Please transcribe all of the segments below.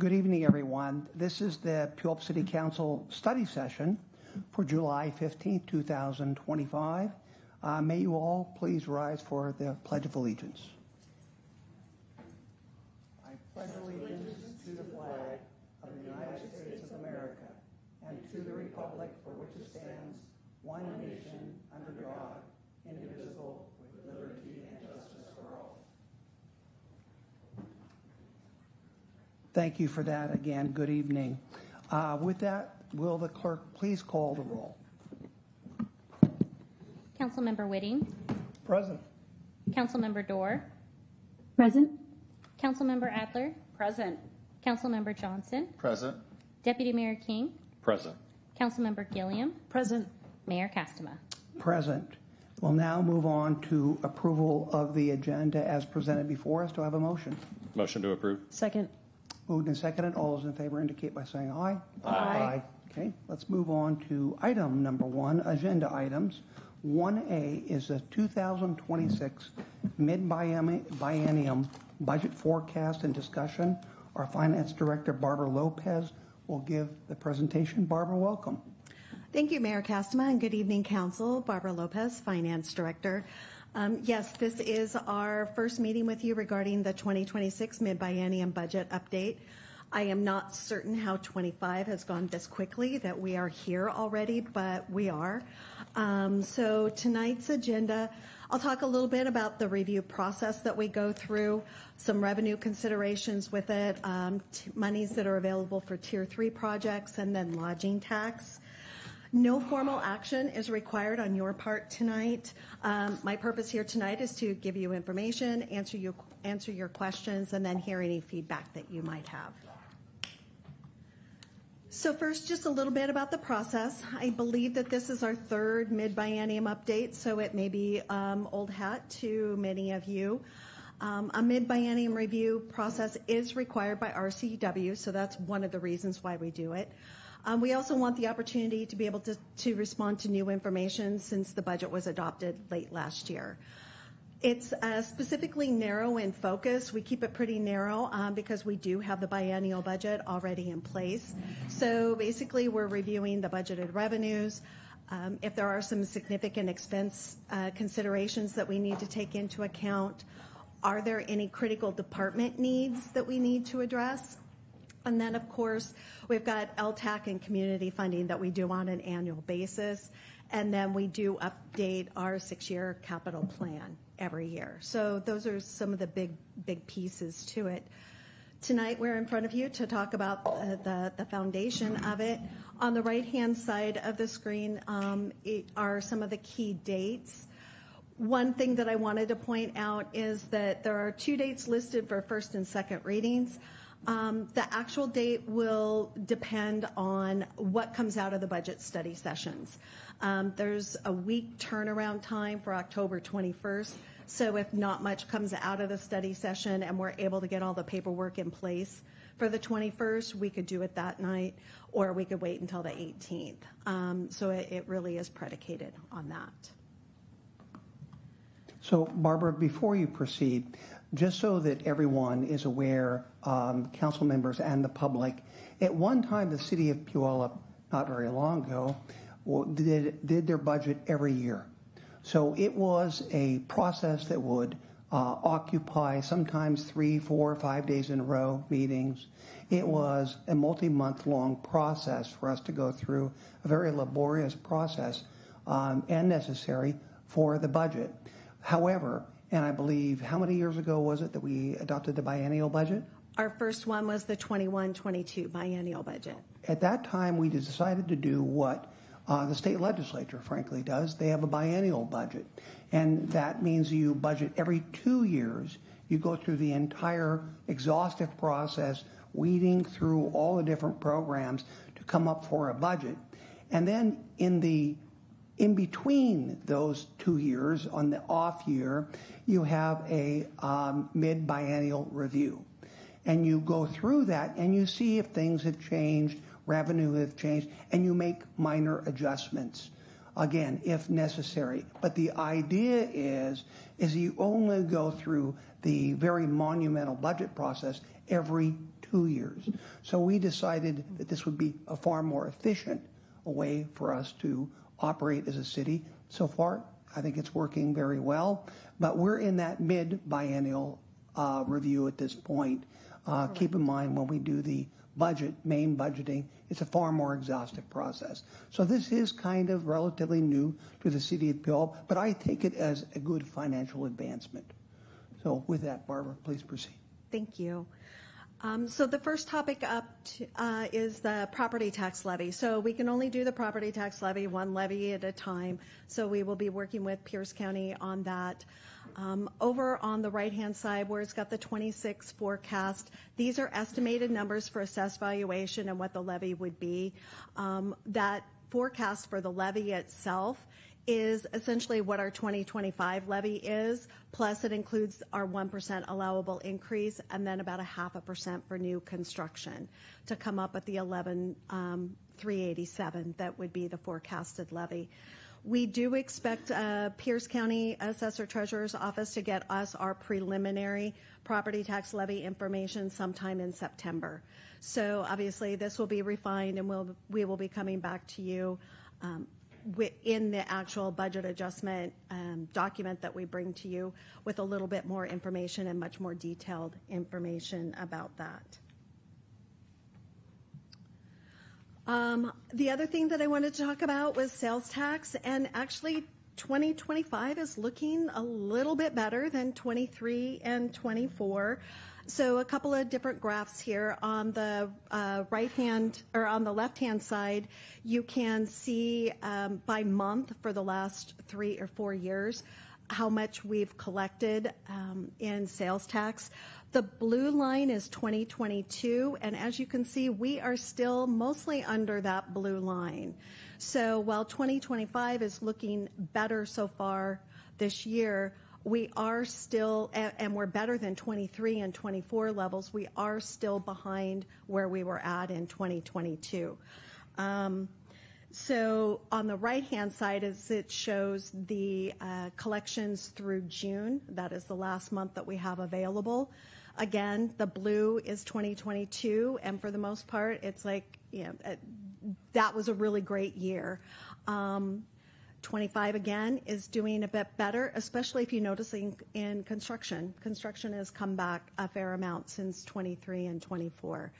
Good evening, everyone. This is the Puyallup City Council study session for July 15th, 2025. May you all please rise for the Pledge of Allegiance. I pledge allegiance to the flag of the United States of America and to the republic for which it stands, one nation, under God, indivisible, with liberty and justice for all. Thank you for that again. Good evening. With that, will the clerk please call the roll? Councilmember Whitting. Present. Councilmember Dorr. Present. Councilmember Adler. Present. Councilmember Johnson. Present. Deputy Mayor King. Present. Councilmember Gilliam. Present. Mayor Castema. Present. We'll now move on to approval of the agenda as presented before us. Do I have a motion? Motion to approve. Second. Moved and seconded. All those in favor indicate by saying aye. Aye. Okay, let's move on to item number 1, agenda items. 1A is the 2026 mid-biennium budget forecast and discussion. Our Finance Director, Barbara Lopez, will give the presentation. Barbara, welcome. Thank you, Mayor Castema, and good evening, Council. Barbara Lopez, Finance Director. Yes, this is our first meeting with you regarding the 2026 mid-biennium budget update. I am not certain how 25 has gone this quickly, that we are here already, but we are. So tonight's agenda, I'll talk a little bit about the review process that we go through, some revenue considerations with it, monies that are available for Tier 3 projects, and then lodging tax. No formal action is required on your part tonight. My purpose here tonight is to give you information, answer your questions, and then hear any feedback that you might have. So first, just a little bit about the process. I believe that this is our third mid-biennium update, so it may be old hat to many of you. A mid-biennium review process is required by RCW, so that's one of the reasons why we do it. We also want the opportunity to be able to respond to new information since the budget was adopted late last year. It's specifically narrow in focus. We keep it pretty narrow because we do have the biennial budget already in place. So basically, we're reviewing the budgeted revenues. If there are some significant expense considerations that we need to take into account, are there any critical department needs that we need to address? And then, of course, we've got LTAC and community funding that we do on an annual basis. And then we do update our 6-year capital plan every year. So those are some of the big pieces to it. Tonight, we're in front of you to talk about the foundation of it. On the right-hand side of the screen are some of the key dates. One thing that I wanted to point out is that there are 2 dates listed for first and second readings. The actual date will depend on what comes out of the budget study sessions. There's a week turnaround time for October 21st. So if not much comes out of the study session and we're able to get all the paperwork in place for the 21st, we could do it that night, or we could wait until the 18th. So it really is predicated on that. So, Barbara, before you proceed, just so that everyone is aware, council members and the public, at one time the city of Puyallup, not very long ago, did their budget every year. So it was a process that would occupy sometimes 3, 4, 5 days in a row meetings. It was a multi-month long process for us to go through, a very laborious process and necessary for the budget. However, and I believe, how many years ago was it that we adopted the biennial budget? Our first one was the 21-22 biennial budget. At that time, we decided to do what the state legislature, frankly, does. They have a biennial budget. And that means you budget every 2 years. You go through the entire exhaustive process, weeding through all the different programs to come up for a budget. And then in between those 2 years, on the off year, you have a mid-biennial review. And you go through that and you see if things have changed, revenue has changed, and you make minor adjustments, again, if necessary. But the idea is you only go through the very monumental budget process every 2 years. So we decided that this would be a far more efficient way for us to operate as a city. So far, I think it's working very well, but we're in that mid-biennial review at this point. Keep in mind when we do the main budgeting, it's a far more exhaustive process. So this is kind of relatively new to the city of Puyallup, but I take it as a good financial advancement. So with that, Barbara, please proceed. Thank you. So the first topic up is the property tax levy. So we can only do the property tax levy, one levy at a time. So we will be working with Pierce County on that. Over on the right-hand side where it's got the 26 forecast, these are estimated numbers for assessed valuation and what the levy would be. That forecast for the levy itself is essentially what our 2025 levy is, plus it includes our 1% allowable increase and then about 0.5% for new construction to come up with the 11,387 that would be the forecasted levy. We do expect Pierce County Assessor Treasurer's Office to get us our preliminary property tax levy information sometime in September. So obviously this will be refined and we will be coming back to you in the actual budget adjustment document that we bring to you with a little bit more information and much more detailed information about that. The other thing that I wanted to talk about was sales tax, and actually 2025 is looking a little bit better than 23 and 24. So a couple of different graphs here. On the right-hand or on the left-hand side, you can see by month for the last 3 or 4 years how much we've collected in sales tax. The blue line is 2022, and as you can see, we are still mostly under that blue line. So while 2025 is looking better so far this year, we are still, and we're better than 23 and 24 levels, we are still behind where we were at in 2022. So on the right-hand side, as it shows the collections through June, that is the last month that we have available. Again, the blue is 2022, and for the most part, it's like, you know, that was a really great year. 25 again is doing a bit better, especially if you notice in construction. Construction has come back a fair amount since 23 and 24.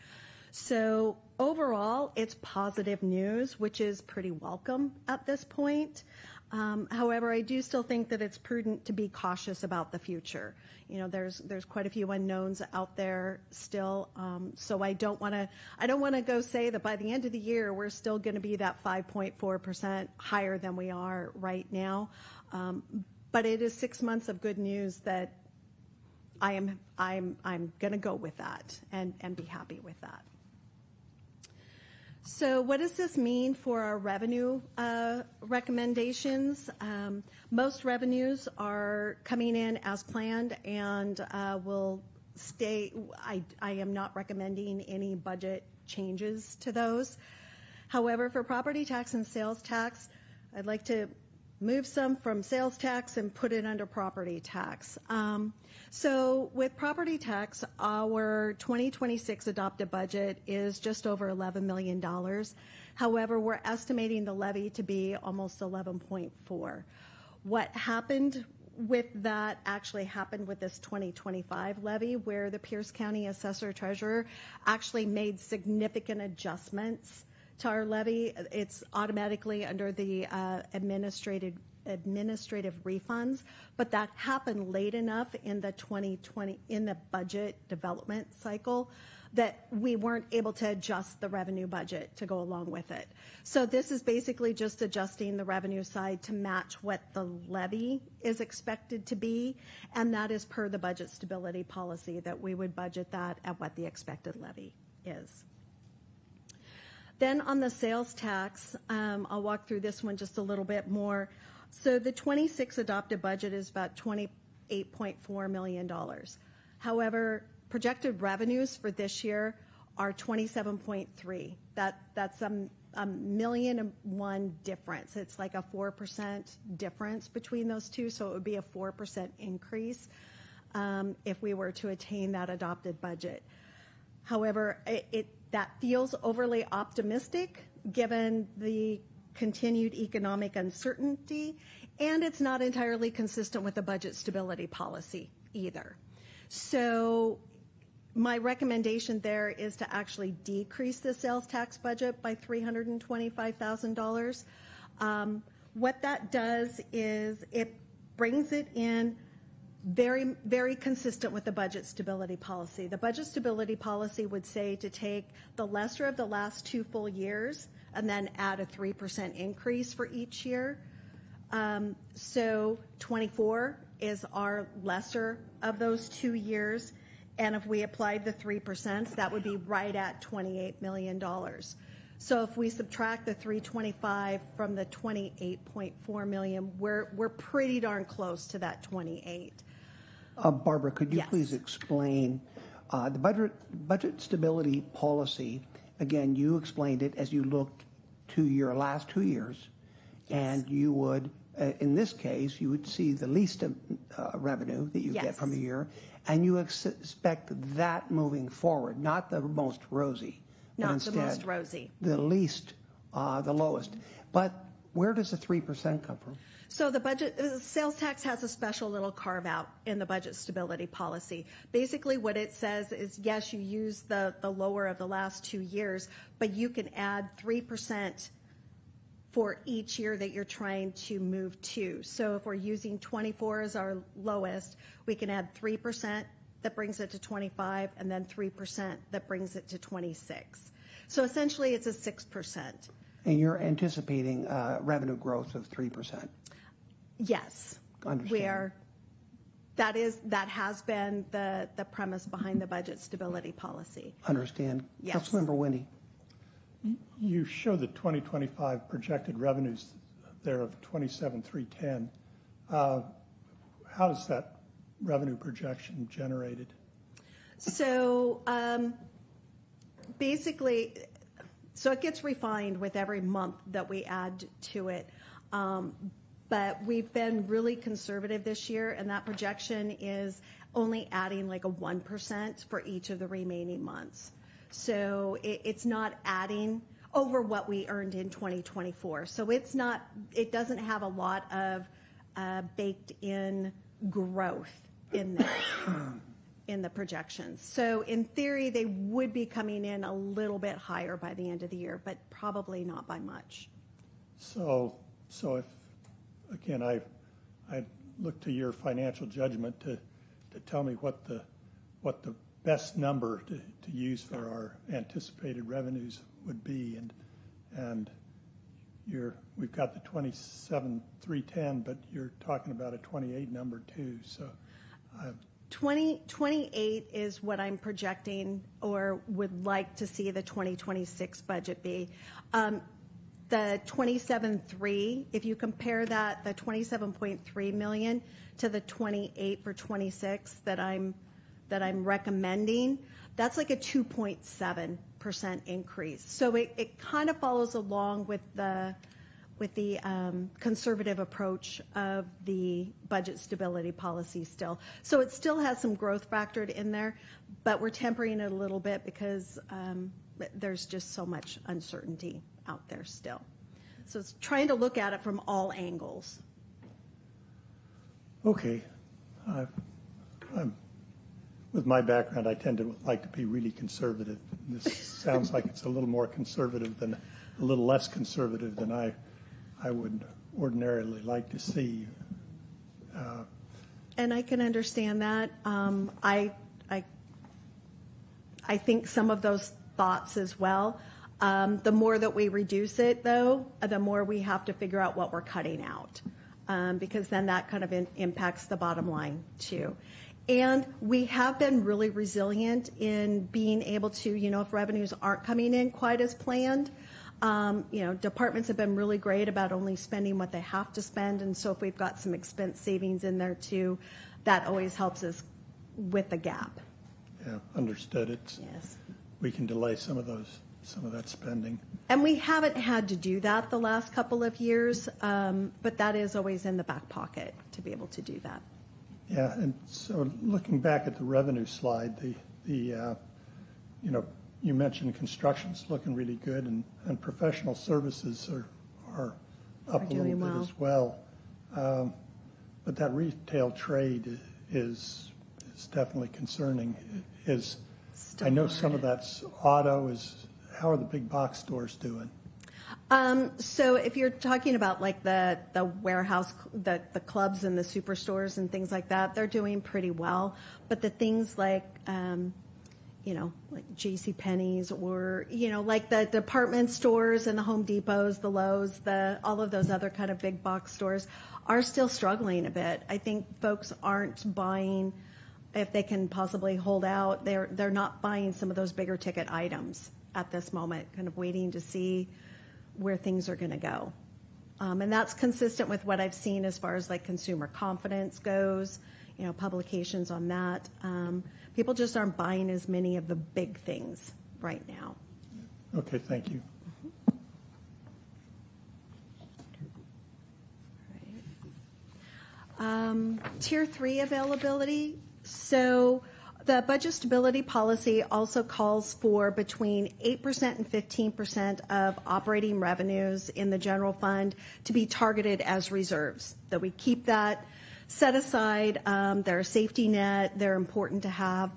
So overall, it's positive news, which is pretty welcome at this point. However, I do still think that it's prudent to be cautious about the future. You know, there's quite a few unknowns out there still. So I don't want to go say that by the end of the year we're still going to be that 5.4% higher than we are right now. But it is 6 months of good news that I'm going to go with that and be happy with that. So what does this mean for our revenue recommendations? Most revenues are coming in as planned and will stay. I am not recommending any budget changes to those. However, for property tax and sales tax, I'd like to move some from sales tax and put it under property tax. So with property tax, our 2026 adopted budget is just over $11 million. However, we're estimating the levy to be almost 11.4. What happened with that actually happened with this 2025 levy, where the Pierce County Assessor Treasurer actually made significant adjustments to our levy. It's automatically under the administrative refunds, but that happened late enough in the 2020 in the budget development cycle that we weren't able to adjust the revenue budget to go along with it. So this is basically just adjusting the revenue side to match what the levy is expected to be, and that is per the budget stability policy that we would budget that at what the expected levy is. Then on the sales tax, I'll walk through this one just a little bit more. So the 26 adopted budget is about $28.4 million. However, projected revenues for this year are 27.3. That's a $1,000,001 difference. It's like a 4% difference between those two, so it would be a 4% increase if we were to attain that adopted budget. However, that feels overly optimistic given the continued economic uncertainty, and it's not entirely consistent with the budget stability policy either. So my recommendation there is to actually decrease the sales tax budget by $325,000. What that does is it brings it in very, very consistent with the budget stability policy. The budget stability policy would say to take the lesser of the last 2 full years and then add a 3% increase for each year. So 24 is our lesser of those 2 years. And if we applied the 3%, that would be right at $28 million. So if we subtract the 325 from the 28.4 million, we're pretty darn close to that 28. Barbara, could you Yes. please explain the budget stability policy? Again, you explained it as you looked to your last 2 years, and you would, in this case, you would see the least revenue that you get Yes. from a year, and you expect that moving forward, not the most rosy, but Not instead the most rosy. the least, the lowest. But where does the 3% come from? So the budget, sales tax has a special little carve out in the budget stability policy. Basically what it says is, yes, you use the lower of the last 2 years, but you can add 3% for each year that you're trying to move to. So if we're using 24 as our lowest, we can add 3% that brings it to 25, and then 3% that brings it to 26. So essentially it's a 6%. And you're anticipating revenue growth of 3%. Yes. Understand. That has been the premise behind the budget stability policy. Understand. Yes. Councilmember Winnie. You show the 2025 projected revenues there of 27,310. How is that revenue projection generated? So basically, so it gets refined with every month that we add to it. But we've been really conservative this year, and that projection is only adding like a 1% for each of the remaining months. So it's not adding over what we earned in 2024. So it doesn't have a lot of baked in growth in there in the projections. So in theory, they would be coming in a little bit higher by the end of the year, but probably not by much. So if, again, I look to your financial judgment to tell me what the best number to use for our anticipated revenues would be, and we've got the 27,310, but you're talking about a 28 number too. So 28 is what I'm projecting or would like to see the 2026 budget be. The 27.3, if you compare that, the 27.3 million to the 28 for 26 that I'm recommending, that's like a 2.7% increase. So it kind of follows along with the conservative approach of the budget stability policy still. So it still has some growth factored in there, but we're tempering it a little bit because there's just so much uncertainty out there still. So it's trying to look at it from all angles. okay, with my background, I tend to like to be really conservative. This sounds like it's a little more conservative than, a little less conservative than I would ordinarily like to see. And I can understand that. I think some of those thoughts as well. The more that we reduce it, though, the more we have to figure out what we're cutting out, because then that kind of impacts the bottom line too. And we have been really resilient in being able to, if revenues aren't coming in quite as planned, departments have been really great about only spending what they have to spend. And so if we've got some expense savings in there too, that always helps us with the gap. Yeah, understood. Yes. We can delay some of that spending. And we haven't had to do that the last couple of years, but that is always in the back pocket to be able to do that. Yeah, and so looking back at the revenue slide, the you mentioned construction's looking really good, and professional services are up a little doing bit well. as well. But that retail trade is definitely concerning. I know some of that's auto. How are the big box stores doing? So if you're talking about like the warehouse, the clubs and the superstores and things like that, they're doing pretty well. But the things like, like JCPenney's or, like the department stores and the Home Depots, the Lowe's, all of those other kind of big box stores are still struggling a bit. I think folks aren't buying, if they can possibly hold out, they're not buying some of those bigger ticket items at this moment, kind of waiting to see where things are going to go. And that's consistent with what I've seen as far as like consumer confidence goes, publications on that. People just aren't buying as many of the big things right now. Okay, thank you. Tier 3 availability. So the budget stability policy also calls for between 8% and 15% of operating revenues in the general fund to be targeted as reserves. That we keep that set aside. They're a safety net. They're important to have.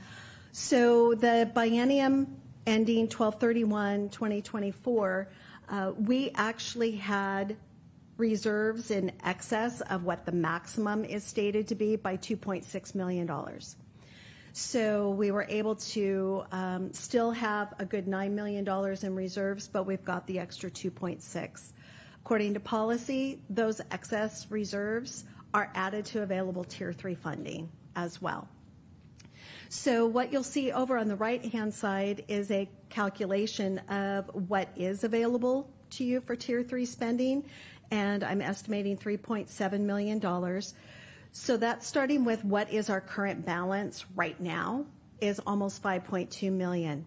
So the biennium ending 12/31/2024, we actually had reserves in excess of what the maximum is stated to be by $2.6 million. So we were able to still have a good $9 million in reserves, but we've got the extra 2.6. According to policy, those excess reserves are added to available Tier 3 funding as well. So what you'll see over on the right-hand side is a calculation of what is available to you for Tier 3 spending, and I'm estimating $3.7 million. So that's starting with what is our current balance right now is almost $5.2 million.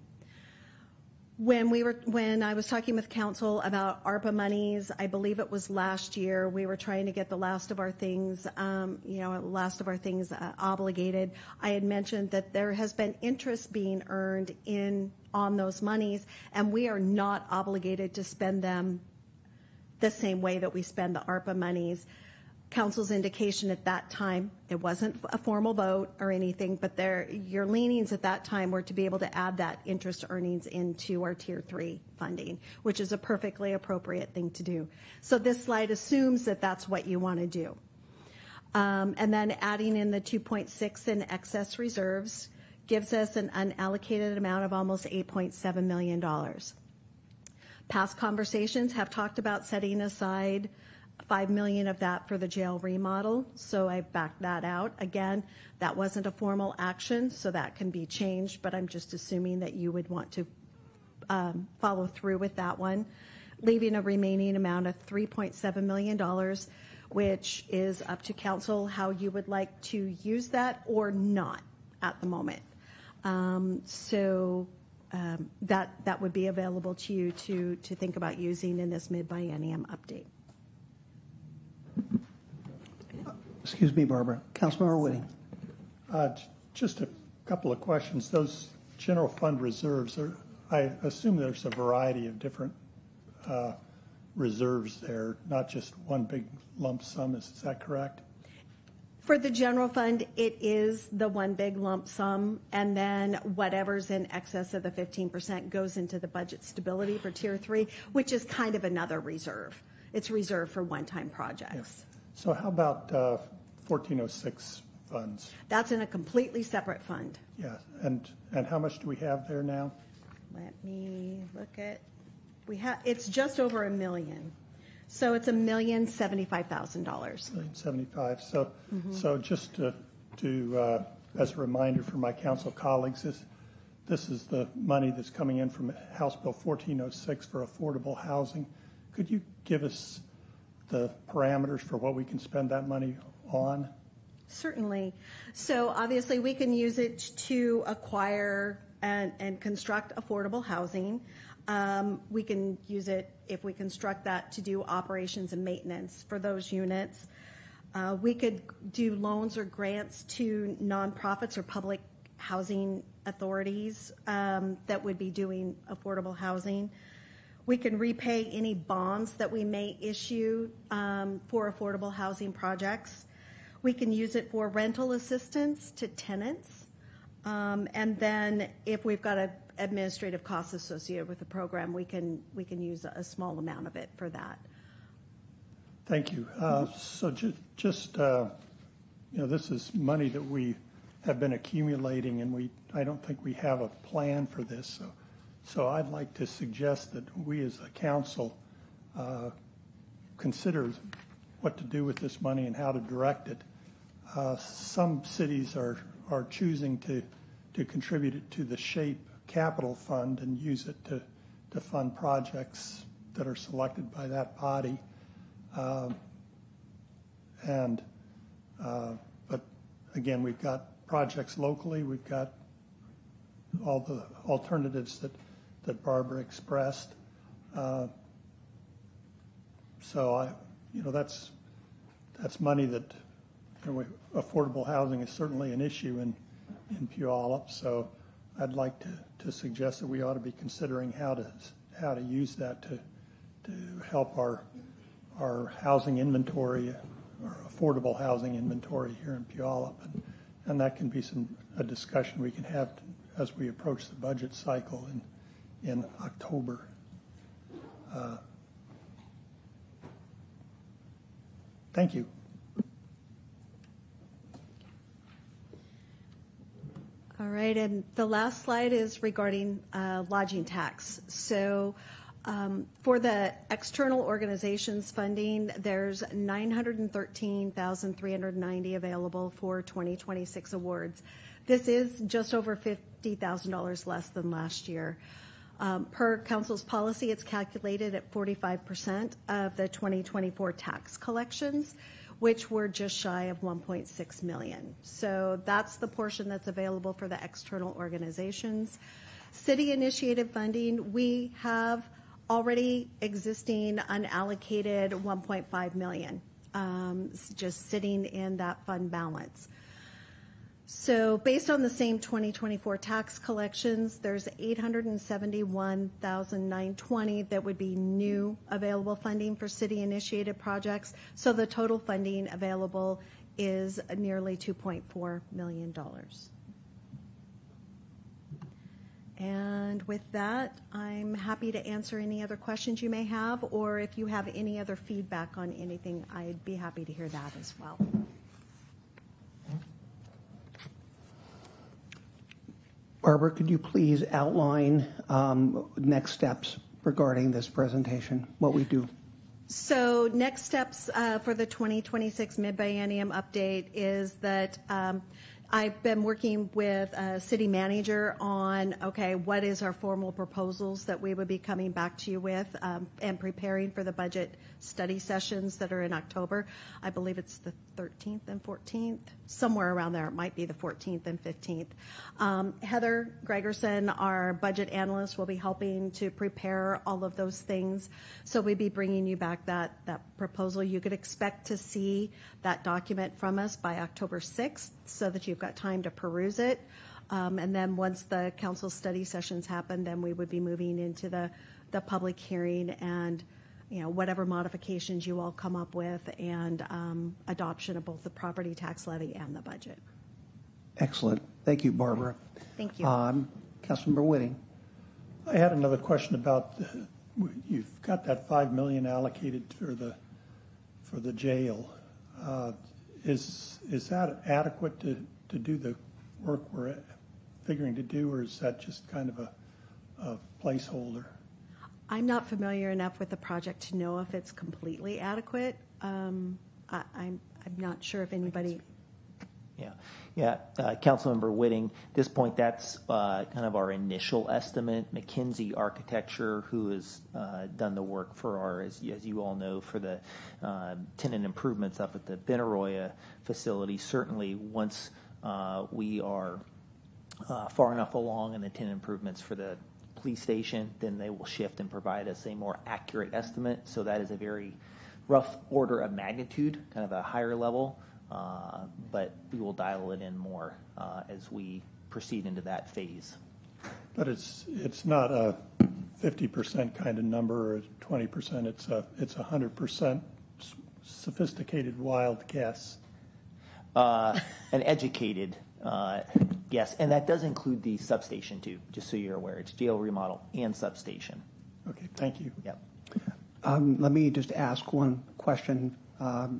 When I was talking with council about ARPA monies, I believe it was last year, we were trying to get the last of our things, obligated. I had mentioned that there has been interest being earned on those monies, and we are not obligated to spend them the same way that we spend the ARPA monies. Council's indication at that time, it wasn't a formal vote or anything, but your leanings at that time were to be able to add that interest earnings into our Tier 3 funding, which is a perfectly appropriate thing to do. So this slide assumes that that's what you want to do. And then adding in the 2.6 in excess reserves gives us an unallocated amount of almost $8.7 million. Past conversations have talked about setting aside $5 million of that for the jail remodel, so I backed that out. Again, that wasn't a formal action, so that can be changed, but I'm just assuming that you would want to follow through with that one, leaving a remaining amount of $3.7 million, which is up to council how you would like to use that or not at the moment. That would be available to you to think about using in this mid-biennium update. Excuse me, Barbara. Councilmember Whitting. Just a couple of questions. Those general fund reserves, I assume there's a variety of different reserves there, not just one big lump sum. Is that correct? For the general fund, it is the one big lump sum, and then whatever's in excess of the 15% goes into the budget stability for Tier 3, which is kind of another reserve. It's reserved for one-time projects. Yeah. So how about 1406 funds? That's in a completely separate fund. Yeah, and how much do we have there now? Let me look at, it's just over $1 million. So it's $1,075,000. $1,075,000. So just to as a reminder for my council colleagues, this is the money that's coming in from House Bill 1406 for affordable housing. Could you give us the parameters for what we can spend that money on? Certainly. So obviously we can use it to acquire and construct affordable housing. We can use it, if we construct that, to do operations and maintenance for those units. We could do loans or grants to nonprofits or public housing authorities that would be doing affordable housing. We can repay any bonds that we may issue for affordable housing projects. We can use it for rental assistance to tenants. And then if we've got an administrative costs associated with the program, we can use a small amount of it for that. Thank you. So this is money that we have been accumulating, and I don't think we have a plan for this. So I'd like to suggest that we as a council consider what to do with this money and how to direct it. Some cities are choosing to contribute it to the SHAPE Capital Fund and use it to fund projects that are selected by that body. But again, we've got projects locally. We've got all the alternatives that Barbara expressed. So that's money that affordable housing is certainly an issue in Puyallup. So I'd like to suggest that we ought to be considering how to use that to help our housing inventory, our affordable housing inventory here in Puyallup, and that can be a discussion we can have as we approach the budget cycle in October. Thank you. All right, and the last slide is regarding lodging tax. So for the external organizations funding, there's $913,390 available for 2026 awards. This is just over $50,000 less than last year. Per council's policy, it's calculated at 45% of the 2024 tax collections, which were just shy of 1.6 million. So that's the portion that's available for the external organizations. City initiated funding, we have already existing unallocated 1.5 million, just sitting in that fund balance. So based on the same 2024 tax collections, there's 871,920 that would be new available funding for city-initiated projects. So the total funding available is nearly $2.4 million. And with that, I'm happy to answer any other questions you may have, or if you have any other feedback on anything, I'd be happy to hear that as well. Barbara, could you please outline next steps regarding this presentation, what we do? So next steps for the 2026 mid-biennium update is that I've been working with a city manager on, okay, what is our formal proposals that we would be coming back to you with and preparing for the budget study sessions that are in October. I believe it's the 13th and 14th, somewhere around there. It might be the 14th and 15th. Heather Gregerson, our budget analyst, will be helping to prepare all of those things. So we'll be bringing you back that proposal. You could expect to see that document from us by October 6th so that you've got time to peruse it. And then once the council study sessions happen, then we would be moving into the public hearing and whatever modifications you all come up with and adoption of both the property tax levy and the budget. Excellent. Thank you, Barbara. Thank you. Councilmember Whitting. I had another question about you've got that $5 million allocated for the jail. Is that adequate to do the work we're figuring to do, or is that just kind of a placeholder? I'm not familiar enough with the project to know if it's completely adequate. I'm not sure if anybody. Yeah. Councilmember Whitting, at this point, that's kind of our initial estimate. McKinsey Architecture, who has done the work for our, as you all know, for the tenant improvements up at the Benaroya facility. Certainly, once we are far enough along in the tenant improvements for the police station, then they will shift and provide us a more accurate estimate. So that is a very rough order of magnitude, kind of a higher level. But we will dial it in more as we proceed into that phase. But it's not a 50% kind of number or 20%. It's a 100% sophisticated wild guess. An educated guess, and that does include the substation too, just so you're aware. It's jail remodel and substation. Okay, thank you. Yep. Let me just ask one question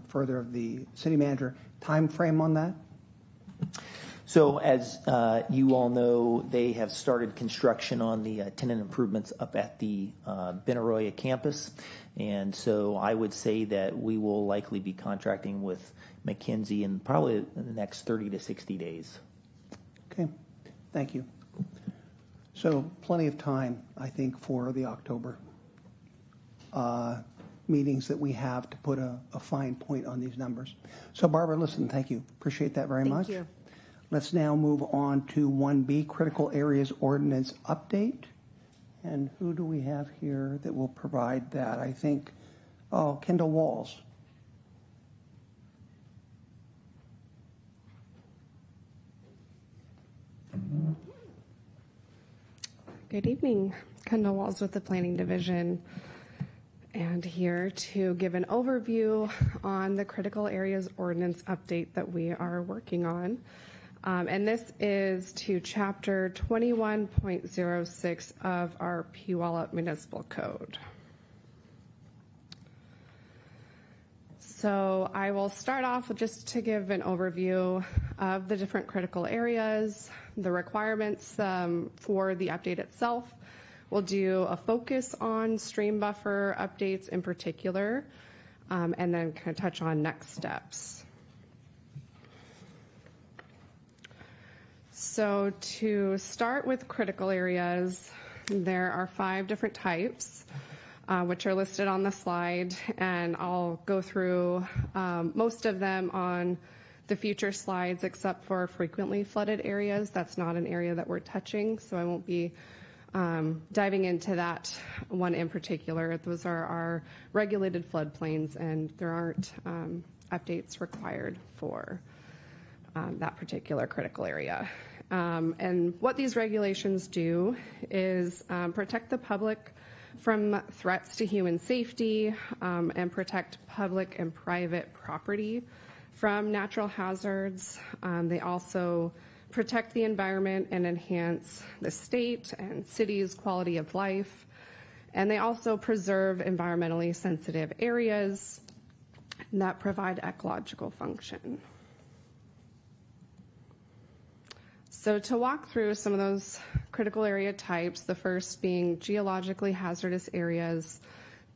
further of the city manager. Time frame on that? So as you all know, they have started construction on the tenant improvements up at the Benaroya campus. And so I would say that we will likely be contracting with McKinsey in probably the next 30 to 60 days. Okay, thank you. So plenty of time, I think, for the October meetings that we have to put a fine point on these numbers. So Barbara, listen, thank you. Appreciate that very much. Thank you. Let's now move on to 1B, Critical Areas Ordinance Update. And who do we have here that will provide that? I think, Kendall Walls. Good evening. Kendall Walls with the Planning Division, and here to give an overview on the Critical Areas Ordinance update that we are working on. And this is to Chapter 21.06 of our Puyallup Municipal Code. So I will start off with just to give an overview of the different critical areas, the requirements for the update itself. We'll do a focus on stream buffer updates in particular, and then kind of touch on next steps. So to start with critical areas, there are 5 different types, which are listed on the slide, and I'll go through most of them on the future slides except for frequently flooded areas. That's not an area that we're touching, so I won't be diving into that one in particular. Those are our regulated floodplains, and there aren't updates required for that particular critical area. And what these regulations do is protect the public from threats to human safety and protect public and private property from natural hazards. They also protect the environment and enhance the state and city's quality of life. And they also preserve environmentally sensitive areas that provide ecological function. So to walk through some of those critical area types, the first being geologically hazardous areas.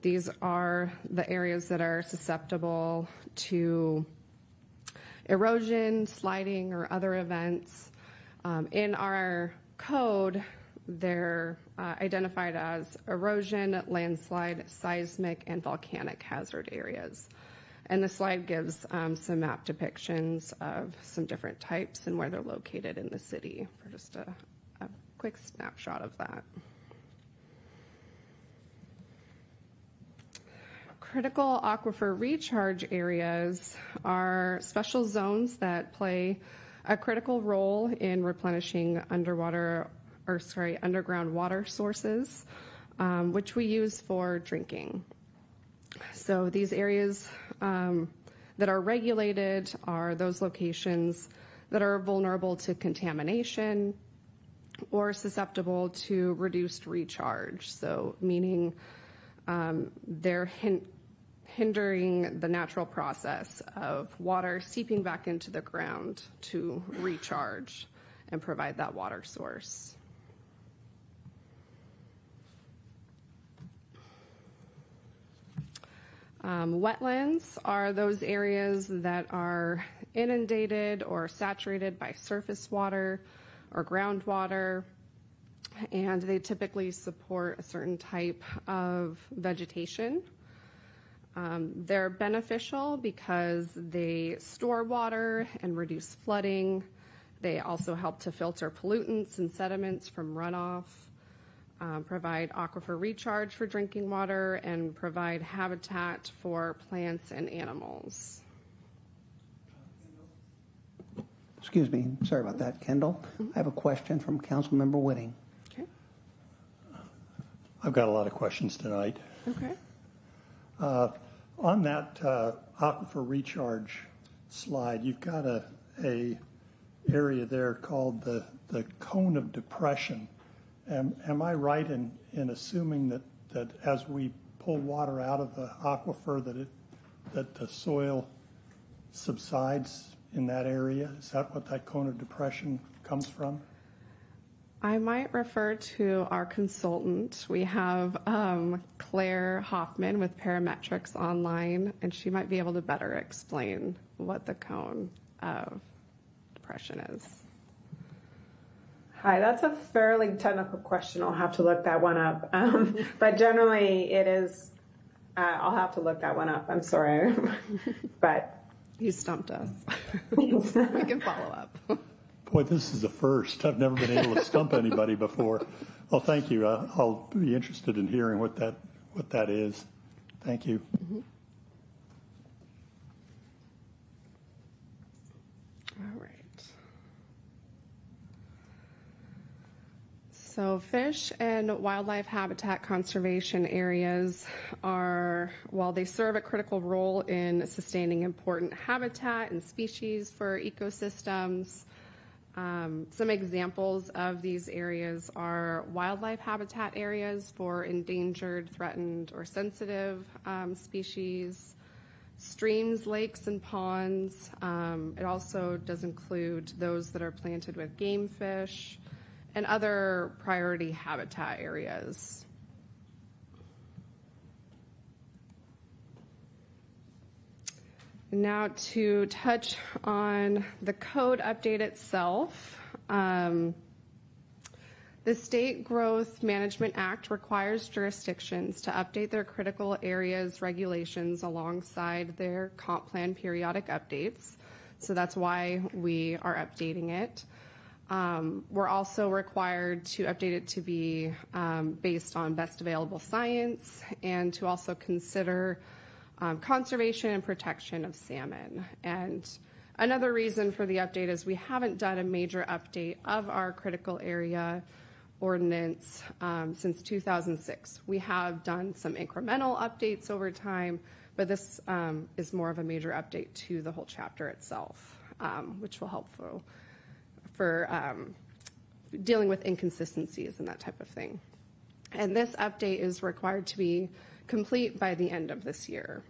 These are the areas that are susceptible to erosion, sliding, or other events. In our code, they're identified as erosion, landslide, seismic, and volcanic hazard areas. And the slide gives some map depictions of some different types and where they're located in the city for just a quick snapshot of that. Critical aquifer recharge areas are special zones that play a critical role in replenishing underground water sources, which we use for drinking. So these areas that are regulated are those locations that are vulnerable to contamination or susceptible to reduced recharge. So meaning they're hindering the natural process of water seeping back into the ground to recharge and provide that water source. Wetlands are those areas that are inundated or saturated by surface water or groundwater, and they typically support a certain type of vegetation. They're beneficial because they store water and reduce flooding. They also help to filter pollutants and sediments from runoff, provide aquifer recharge for drinking water, and provide habitat for plants and animals. Excuse me, sorry about that, Kendall. I have a question from Councilmember Whitting. Okay. I've got a lot of questions tonight. Okay. On that aquifer recharge slide, you've got a area there called the cone of depression. Am I right in assuming that as we pull water out of the aquifer that the soil subsides in that area? Is that what that cone of depression comes from? I might refer to our consultant. We have Claire Hoffman with Parametrics online, and she might be able to better explain what the cone of depression is. Hi, that's a fairly technical question. I'll have to look that one up. But generally, it is. I'll have to look that one up. I'm sorry, but You stumped us. We can follow up. Boy, this is a first. I've never been able to stump anybody before. Well, thank you. I'll be interested in hearing what that is. Thank you. Mm-hmm. All right. So fish and wildlife habitat conservation areas are, while they serve a critical role in sustaining important habitat and species for ecosystems, some examples of these areas are wildlife habitat areas for endangered, threatened, or sensitive species, streams, lakes, and ponds. It also does include those that are planted with game fish and other priority habitat areas. Now to touch on the code update itself. The State Growth Management Act requires jurisdictions to update their critical areas regulations alongside their comp plan periodic updates. So that's why we are updating it. We're also required to update it to be based on best available science and to also consider conservation and protection of salmon. And another reason for the update is we haven't done a major update of our critical area ordinance since 2006. We have done some incremental updates over time, but this is more of a major update to the whole chapter itself, which will help for dealing with inconsistencies and that type of thing. And this update is required to be complete by the end of this year.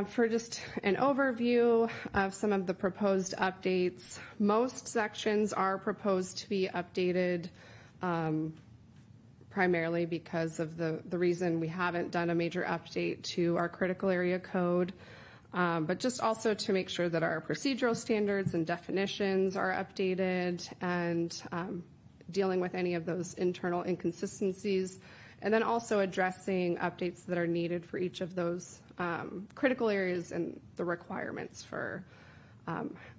For just an overview of some of the proposed updates, most sections are proposed to be updated primarily because of the reason we haven't done a major update to our critical area code, but just also to make sure that our procedural standards and definitions are updated and dealing with any of those internal inconsistencies, and then also addressing updates that are needed for each of those critical areas and the requirements for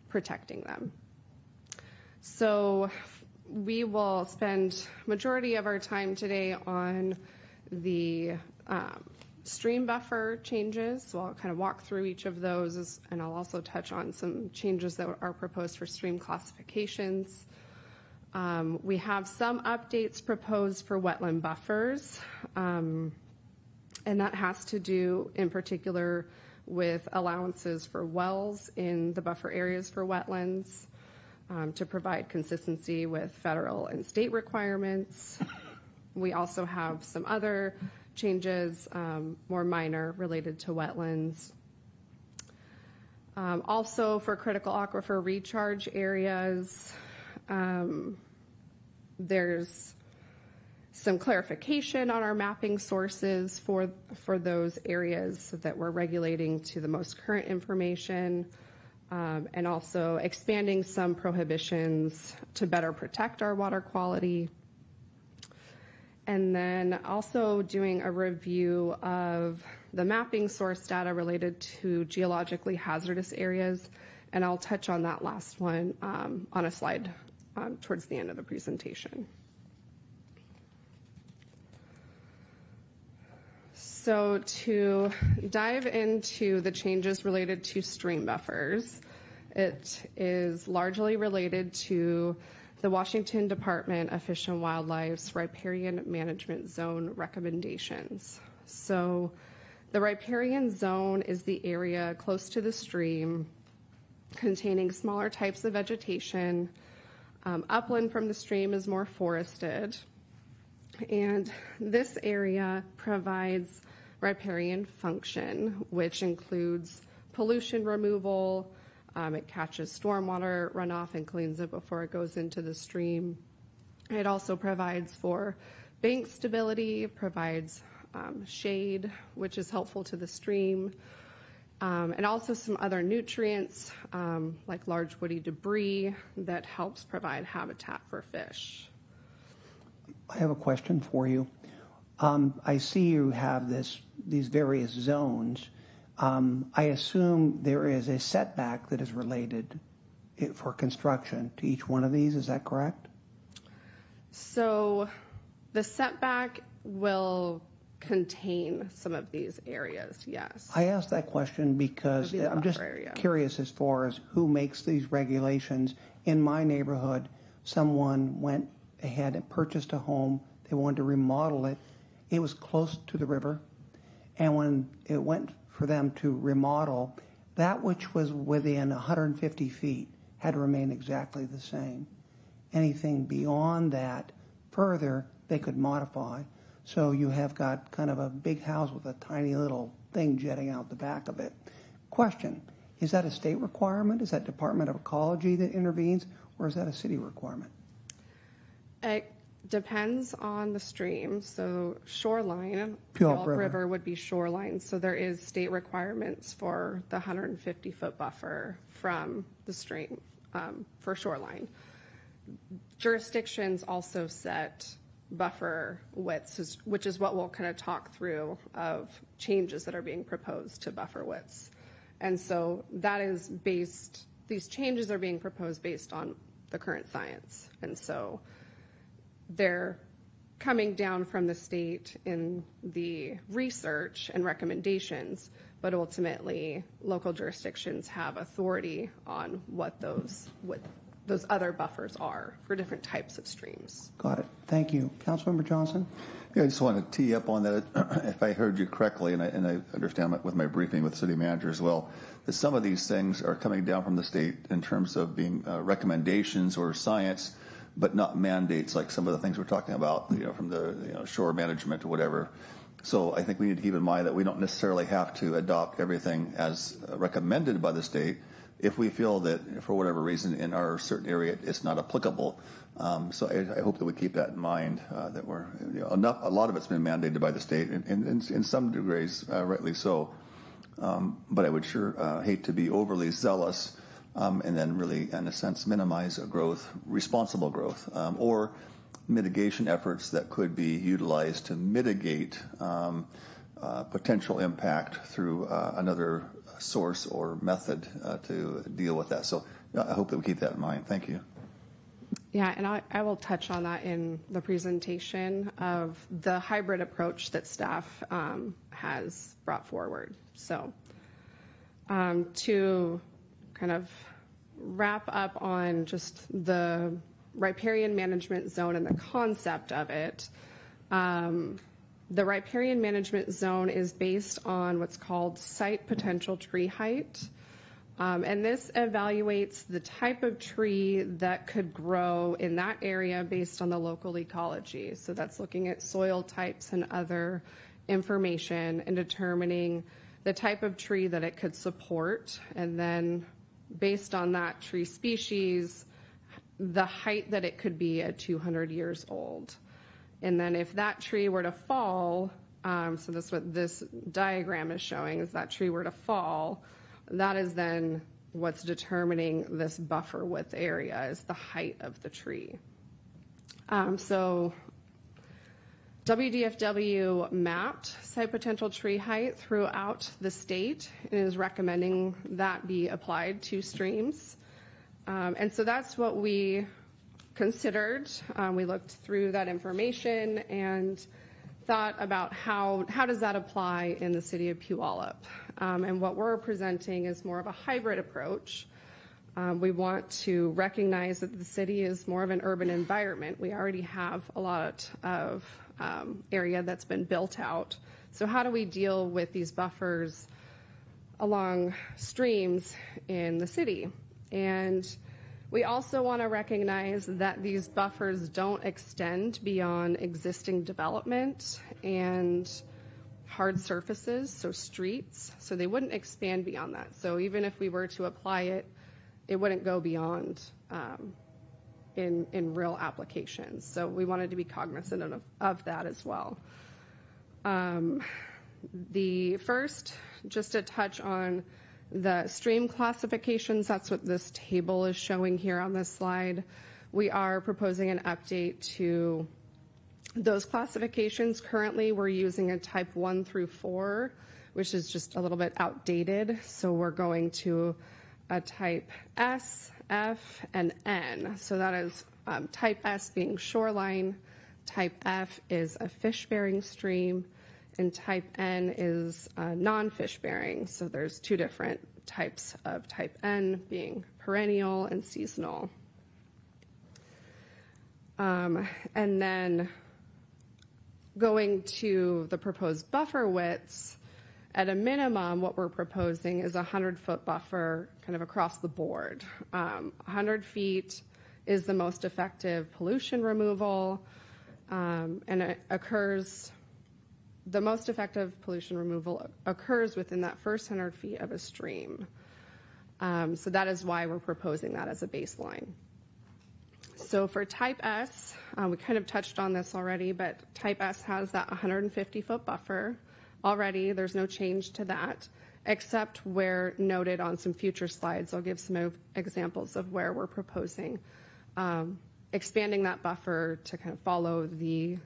protecting them. So we will spend majority of our time today on the stream buffer changes. So I'll kind of walk through each of those, and I'll also touch on some changes that are proposed for stream classifications. We have some updates proposed for wetland buffers, and that has to do in particular with allowances for wells in the buffer areas for wetlands to provide consistency with federal and state requirements. We also have some other changes, more minor, related to wetlands. Also for critical aquifer recharge areas, there's some clarification on our mapping sources for those areas that we're regulating to the most current information, and also expanding some prohibitions to better protect our water quality. And then also doing a review of the mapping source data related to geologically hazardous areas, and I'll touch on that last one on a slide towards the end of the presentation. So to dive into the changes related to stream buffers, it is largely related to the Washington Department of Fish and Wildlife's riparian management zone recommendations. So the riparian zone is the area close to the stream containing smaller types of vegetation. Upland from the stream is more forested. And this area provides riparian function, which includes pollution removal. It catches stormwater runoff and cleans it before it goes into the stream. It also provides for bank stability, provides shade, which is helpful to the stream, and also some other nutrients like large woody debris that helps provide habitat for fish. I have a question for you. I see you have these various zones. I assume there is a setback that is related for construction to each one of these. Is that correct? So the setback will contain some of these areas, yes. I asked that question because It'll be the I'm just buffer area. curious as far as who makes these regulations. In my neighborhood, someone went ahead and purchased a home. They wanted to remodel it. It was close to the river. And when it went for them to remodel, that which was within 150 feet had to remain exactly the same. Anything beyond that further, they could modify. So you have got kind of a big house with a tiny little thing jetting out the back of it. Question, is that a state requirement? Is that Department of Ecology that intervenes, or is that a city requirement? It depends on the stream. So shoreline, Puyallup Puyallup River. River would be shoreline. So there is state requirements for the 150-foot buffer from the stream for shoreline. Jurisdictions also set buffer widths, which is what we'll kind of talk through of changes that are being proposed to buffer widths. And so that is based, these changes are being proposed based on the current science. And so they're coming down from the state in the research and recommendations, but ultimately local jurisdictions have authority on what those other buffers are for different types of streams. Got it. Thank you. Councilmember Johnson? Yeah, I just want to tee up on that. If I heard you correctly, and I understand with my briefing with the city manager as well, that some of these things are coming down from the state in terms of being recommendations or science, but not mandates like some of the things we're talking about, from the shore management or whatever. So I think we need to keep in mind that we don't necessarily have to adopt everything as recommended by the state if we feel that for whatever reason in our certain area it's not applicable. So I hope that we keep that in mind, that we're a lot of it's been mandated by the state, and in some degrees rightly so. But I would sure hate to be overly zealous and then really, in a sense, minimize growth, responsible growth, or mitigation efforts that could be utilized to mitigate potential impact through another source or method to deal with that. So I hope that we keep that in mind. Thank you. Yeah, and I will touch on that in the presentation of the hybrid approach that staff has brought forward. So to kind of wrap up on just the riparian management zone and the concept of it, the riparian management zone is based on what's called site potential tree height. And this evaluates the type of tree that could grow in that area based on the local ecology. So that's looking at soil types and other information and determining the type of tree that it could support. And then based on that tree species, the height that it could be at 200 years old. And then if that tree were to fall, so that's what this diagram is showing, is that tree were to fall, that is then what's determining this buffer width area, is the height of the tree. So WDFW mapped site potential tree height throughout the state and is recommending that be applied to streams. And so that's what we considered. We looked through that information and thought about how does that apply in the city of Puyallup. And what we're presenting is more of a hybrid approach. We want to recognize that the city is more of an urban environment. We already have a lot of area that's been built out. So how do we deal with these buffers along streams in the city? And we also want to recognize that these buffers don't extend beyond existing development and hard surfaces, so streets. So they wouldn't expand beyond that. So even if we were to apply it, it wouldn't go beyond in real applications. So we wanted to be cognizant of that as well. The first, just to touch on the stream classifications, that's what this table is showing here on this slide. We are proposing an update to those classifications. Currently, we're using a type 1 through 4, which is just a little bit outdated. So we're going to a type S, F, and N. So that is type S being shoreline, type F is a fish-bearing stream, and type N is non-fish bearing. So there's two different types of type N, being perennial and seasonal. And then going to the proposed buffer widths, at a minimum, what we're proposing is a 100-foot buffer kind of across the board. 100 feet is the most effective pollution removal, and it occurs. The most effective pollution removal occurs within that first 100 feet of a stream. So that is why we're proposing that as a baseline. So for type S, we kind of touched on this already, but type S has that 150-foot buffer already. There's no change to that, except where noted on some future slides. I'll give some examples of where we're proposing expanding that buffer to kind of follow the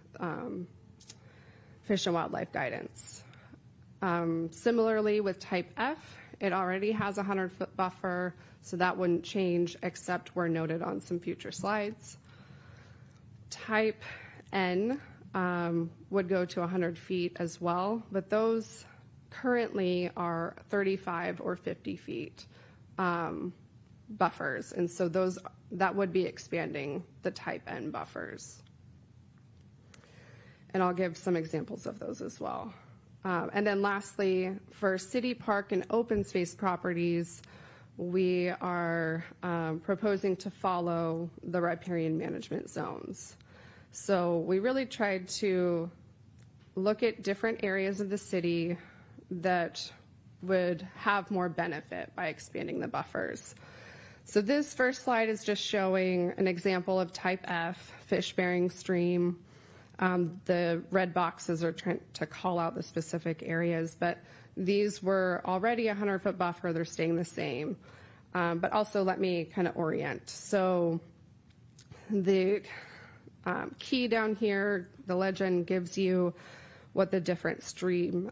Fish and Wildlife guidance. Similarly with type F, it already has a 100-foot buffer, so that wouldn't change except where noted on some future slides. Type N would go to 100 feet as well, but those currently are 35 or 50 feet buffers, and so that would be expanding the type N buffers. And I'll give some examples of those as well. And then lastly, for city park and open space properties, we are proposing to follow the riparian management zones. So we really tried to look at different areas of the city that would have more benefit by expanding the buffers. So this first slide is just showing an example of type F, fish-bearing stream. The red boxes are trying to call out the specific areas, but these were already a 100-foot buffer. They're staying the same. But also let me kind of orient. So the key down here, the legend gives you what the different stream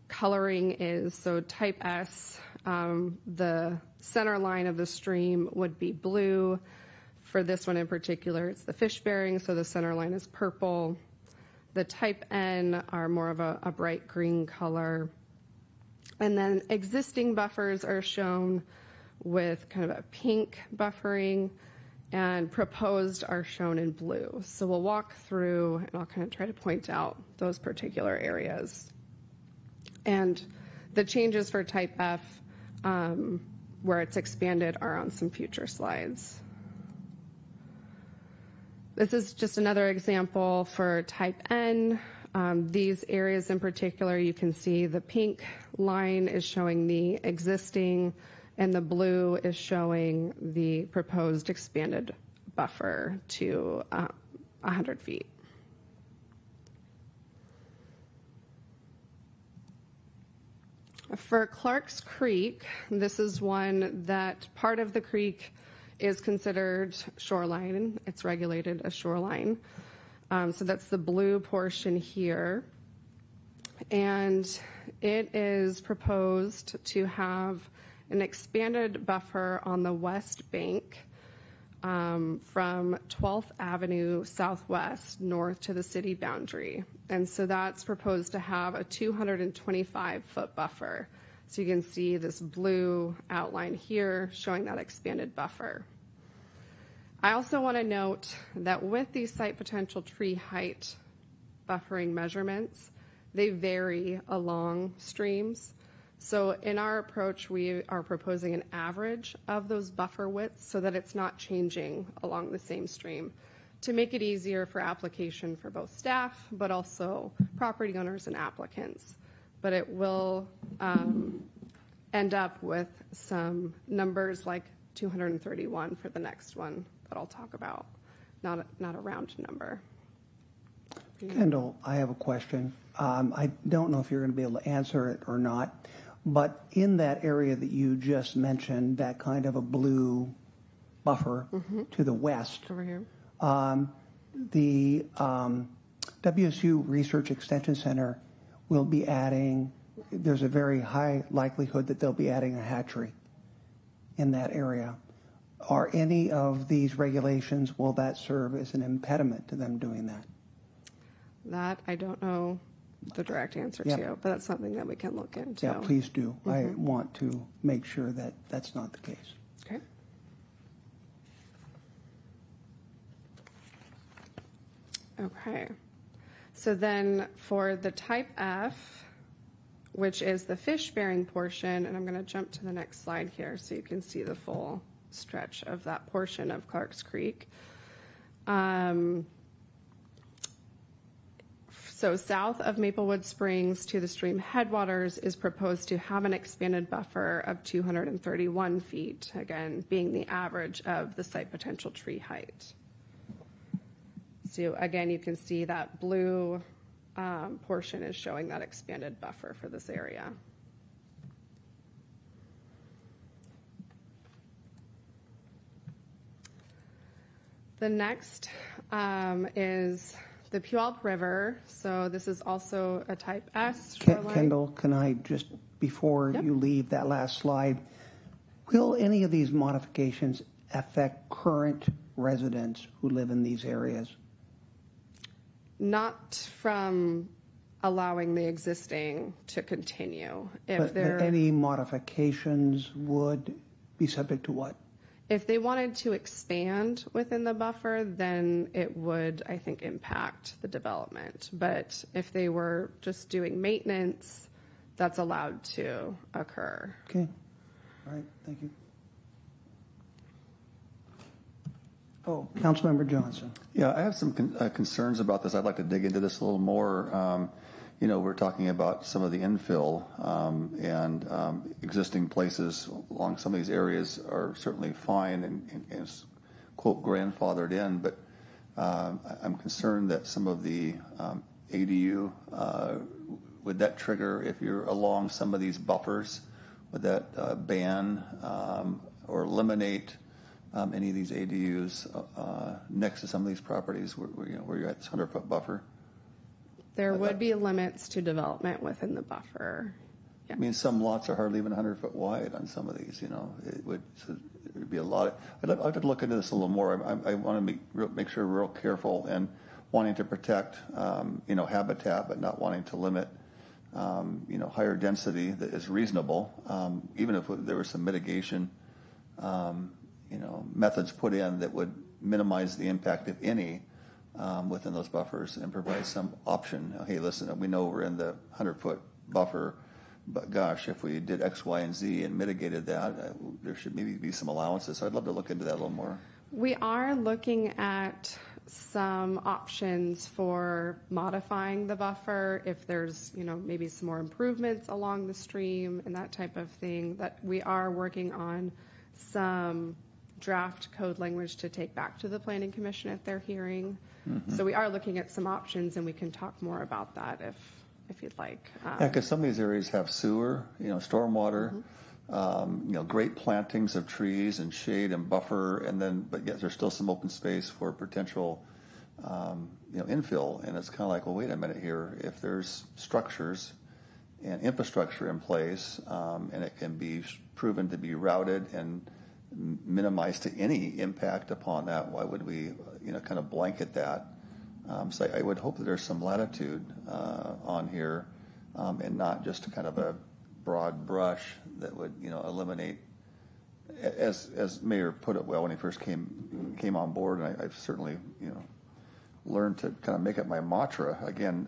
coloring is. So type S, the center line of the stream would be blue. For this one in particular, it's the fish bearing, so the center line is purple. The type N are more of a bright green color. And then existing buffers are shown with kind of a pink buffering, and proposed are shown in blue. So we'll walk through and I'll kind of try to point out those particular areas. And the changes for type F, where it's expanded, are on some future slides. This is just another example for type N. These areas in particular, you can see the pink line is showing the existing and the blue is showing the proposed expanded buffer to 100 feet. For Clark's Creek, this is one that part of the creek is considered shoreline. It's regulated as shoreline. So that's the blue portion here. And it is proposed to have an expanded buffer on the west bank from 12th Avenue Southwest north to the city boundary. And so that's proposed to have a 225-foot buffer. So you can see this blue outline here showing that expanded buffer. I also want to note that with these site potential tree height buffering measurements, they vary along streams. So in our approach, we are proposing an average of those buffer widths so that it's not changing along the same stream to make it easier for application for both staff, but also property owners and applicants. But it will end up with some numbers like 231 for the next one that I'll talk about, not a round number. Kendall, I have a question. I don't know if you're going to be able to answer it or not, but in that area that you just mentioned, that kind of a blue buffer to the west, Over here. The WSU Research Extension Center will be adding, there's a very high likelihood that they'll be adding a hatchery in that area. Are any of these regulations, will that serve as an impediment to them doing that? That I don't know the direct answer Yep. to, but that's something that we can look into. Yeah, please do. I want to make sure that that's not the case. Okay. Okay. So then for the type F, which is the fish-bearing portion, and I'm going to jump to the next slide here so you can see the full stretch of that portion of Clarks Creek. So south of Maplewood Springs to the stream headwaters is proposed to have an expanded buffer of 231 feet, again, being the average of the site potential tree height. So again, you can see that blue portion is showing that expanded buffer for this area. The next is the Puyallup River. So this is also a type S shoreline. Kendall, can I just, before you leave that last slide, will any of these modifications affect current residents who live in these areas? Not from allowing the existing to continue. But any modifications would be subject to what? If they wanted to expand within the buffer, then it would, I think, impact the development. But if they were just doing maintenance, that's allowed to occur. Okay. All right. Thank you. Oh, Councilmember Johnson. Yeah, I have some concerns about this. I'd like to dig into this a little more. You know, we're talking about some of the infill and existing places along some of these areas are certainly fine and quote, grandfathered in, but I'm concerned that some of the ADU, would that trigger, if you're along some of these buffers, would that ban or eliminate any of these ADUs next to some of these properties where you're at this 100-foot buffer? There would be limits to development within the buffer. I mean, some lots are hardly even 100 foot wide on some of these, you know. It would be a lot. I'd like to look into this a little more. I want to make sure we're real careful and wanting to protect, you know, habitat, but not wanting to limit, you know, higher density that is reasonable, even if there was some mitigation, you know, methods put in that would minimize the impact, if any, within those buffers and provide some option. Hey, listen, we know we're in the 100-foot buffer, but gosh, if we did X, Y, and Z and mitigated that, there should maybe be some allowances. So I'd love to look into that a little more. We are looking at some options for modifying the buffer if there's, you know, maybe some more improvements along the stream and that type of thing. That we are working on some draft code language to take back to the Planning Commission at their hearing. So we are looking at some options, and we can talk more about that if you'd like. Yeah, because some of these areas have sewer, you know, stormwater, you know, great plantings of trees and shade and buffer, and then, but yet there's still some open space for potential, you know, infill. And it's kind of like, well, wait a minute here. If there's structures and infrastructure in place, and it can be proven to be routed and minimize to any impact upon that? Why would we, kind of blanket that? So I would hope that there's some latitude on here, and not just kind of a broad brush that would, eliminate. As Mayor put it well when he first came on board, and I've certainly, learned to kind of make it my mantra again.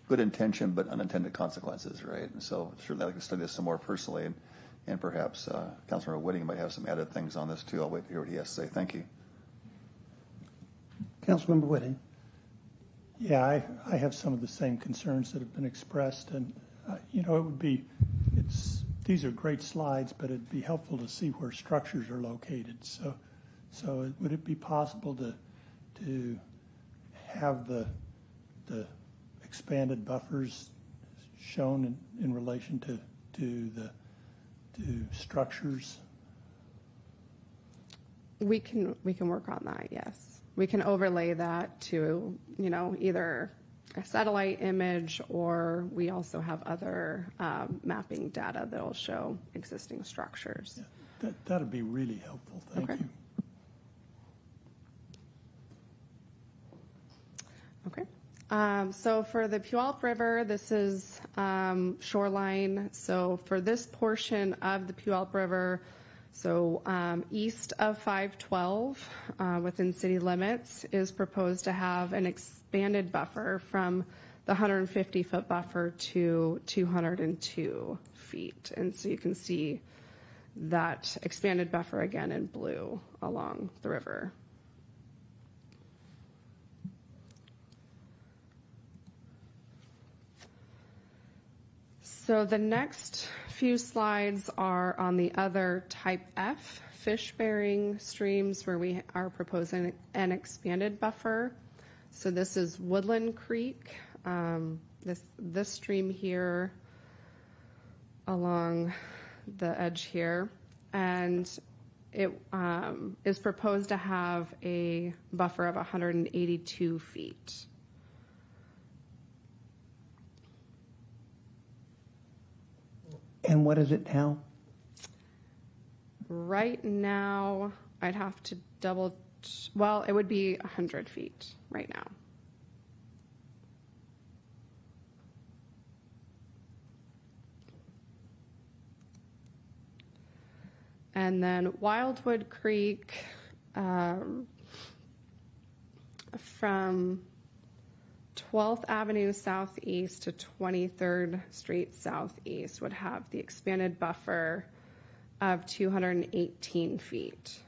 Good intention, but unintended consequences, right? And so certainly I'd like to study this some more personally, and perhaps Councilmember Whitting might have some added things on this too. I'll wait to hear what he has to say. Thank you. Councilmember Whitting. Yeah, I have some of the same concerns that have been expressed, and these are great slides, but it'd be helpful to see where structures are located. So would it be possible to have the expanded buffers shown in relation to structures? We can work on that, yes. We can overlay that to, either a satellite image, or we also have other mapping data that will show existing structures. Yeah, that'd be really helpful. Thank you. Okay. So for the Puyallup River, this is shoreline. So for this portion of the Puyallup River, so east of 512, within city limits, is proposed to have an expanded buffer from the 150-foot buffer to 202 feet. And so you can see that expanded buffer again in blue along the river. So the next few slides are on the other type F fish-bearing streams where we are proposing an expanded buffer. So this is Woodland Creek, this stream here along the edge here, and it is proposed to have a buffer of 182 feet. And what is it now? Right now, I'd have to well, it would be 100 feet right now. And then Wildwood Creek, from 12th Avenue Southeast to 23rd Street Southeast would have the expanded buffer of 218 feet.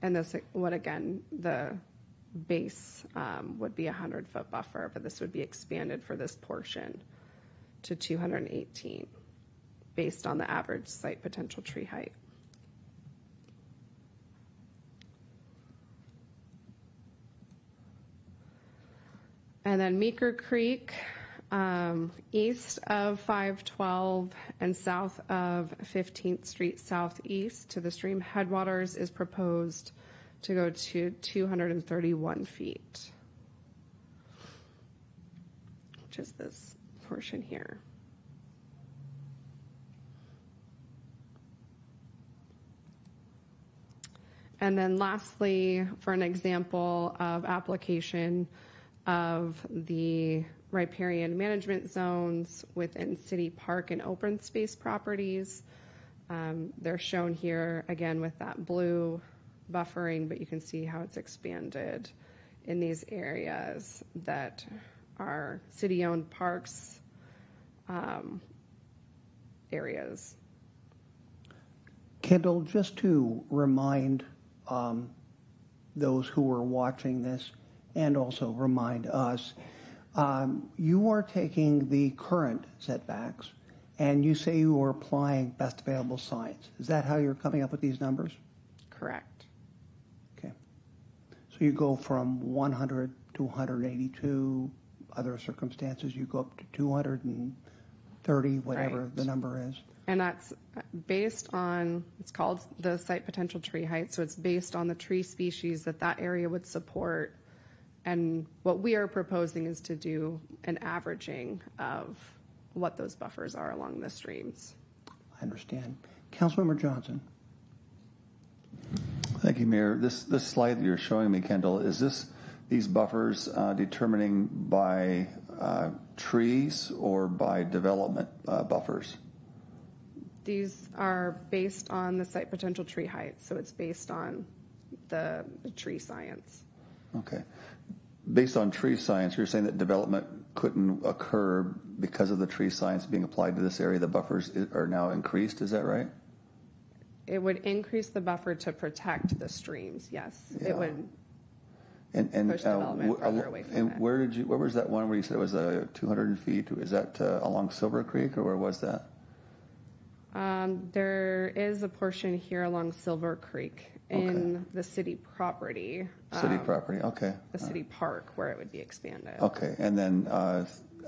And this would, again, the base would be a 100-foot buffer, but this would be expanded for this portion to 218 based on the average site potential tree height. And then Meeker Creek, east of 512 and south of 15th Street Southeast to the stream headwaters is proposed to go to 231 feet, which is this portion here. And then lastly, for an example of application of the riparian management zones within city park and open space properties. They're shown here again with that blue buffering, but you can see how it's expanded in these areas that are city-owned parks areas. Kendall, just to remind those who are watching this, and also remind us, you are taking the current setbacks and you say you are applying best available science. Is that how you're coming up with these numbers? Correct. Okay. So you go from 100 to 182, other circumstances you go up to 230, whatever Right. the number is. And that's based on, it's called the site potential tree height, so it's based on the tree species that area would support. And what we are proposing is to do an averaging of what those buffers are along the streams. I understand. Councilmember Johnson. Thank you, Mayor. This slide that you're showing me, Kendall, is these buffers determining by trees or by development buffers? These are based on the site potential tree height, so it's based on the tree science. Okay. Based on tree science, you're saying that development couldn't occur because of the tree science being applied to this area. The buffers are now increased. Is that right? It would increase the buffer to protect the streams. Yes, Yeah. it would And push development further away from and it. where was that one where you said it was 200 feet? Is that along Silver Creek, or where was that? There is a portion here along Silver Creek in the city property. City property. Okay. The city park where it would be expanded. Okay. And then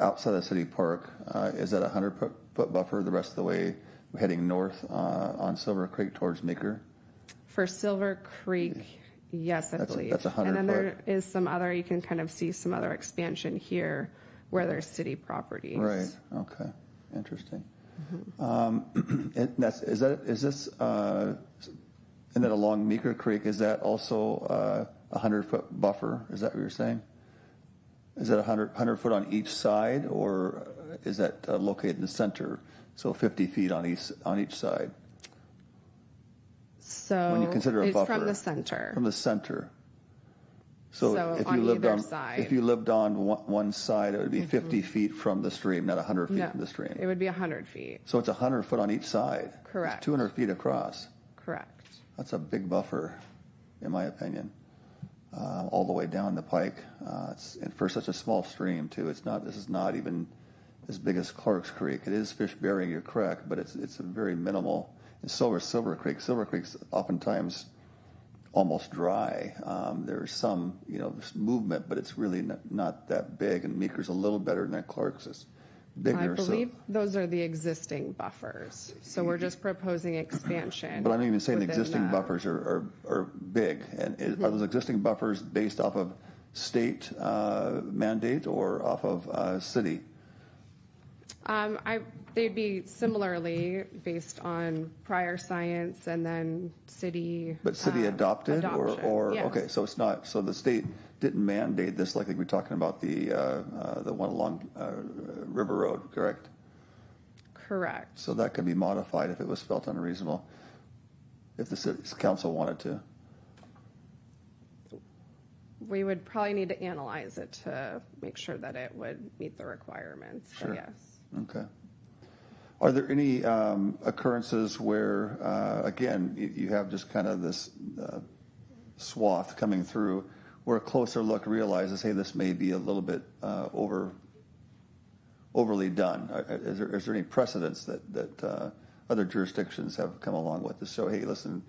outside of city park, is that a 100-foot buffer the rest of the way heading north on Silver Creek towards Meeker? For Silver Creek, yes, I believe. That's 100 And then there foot. is some other, you can kind of see some other expansion here where there's city properties. Right. Okay. Interesting. Is this and then along Meeker Creek, is that also a 100-foot buffer? Is that what you're saying? Is that 100 foot on each side, or is that located in the center? So 50 feet on each side. So When you consider a it's buffer from the center. From the center. So if on you lived either on side. if you lived on one side, it would be 50 feet from the stream, not 100 feet No, from the stream. it would be 100 feet. So it's 100 foot on each side. Correct. It's 200 feet across. Correct. That's a big buffer, in my opinion, all the way down the pike. And for such a small stream, too. This is not even as big as Clark's Creek. It is fish bearing, you're correct, but it's a very minimal. And so is Silver Creek. Silver Creek's oftentimes almost dry. There's some, movement, but it's really not that big. And Meeker's a little better than Clark's is bigger. I believe those are the existing buffers. So we're just proposing expansion. But I'm even saying the within existing buffers are big. And are those existing buffers based off of state mandate or off of city? They'd be similarly based on prior science and then city. But city adopted adoption, or yes. okay, so it's not. So the state didn't mandate this like we're talking about the one along River Road, correct? Correct. So that could be modified if it was felt unreasonable, if the city's council wanted to. We would probably need to analyze it to make sure that it would meet the requirements. Sure. Yes. Okay. Are there any occurrences where, again, you have just kind of this swath coming through where a closer look realizes, hey, this may be a little bit overly done? Is there any precedents that other jurisdictions have come along with to show, hey, listen,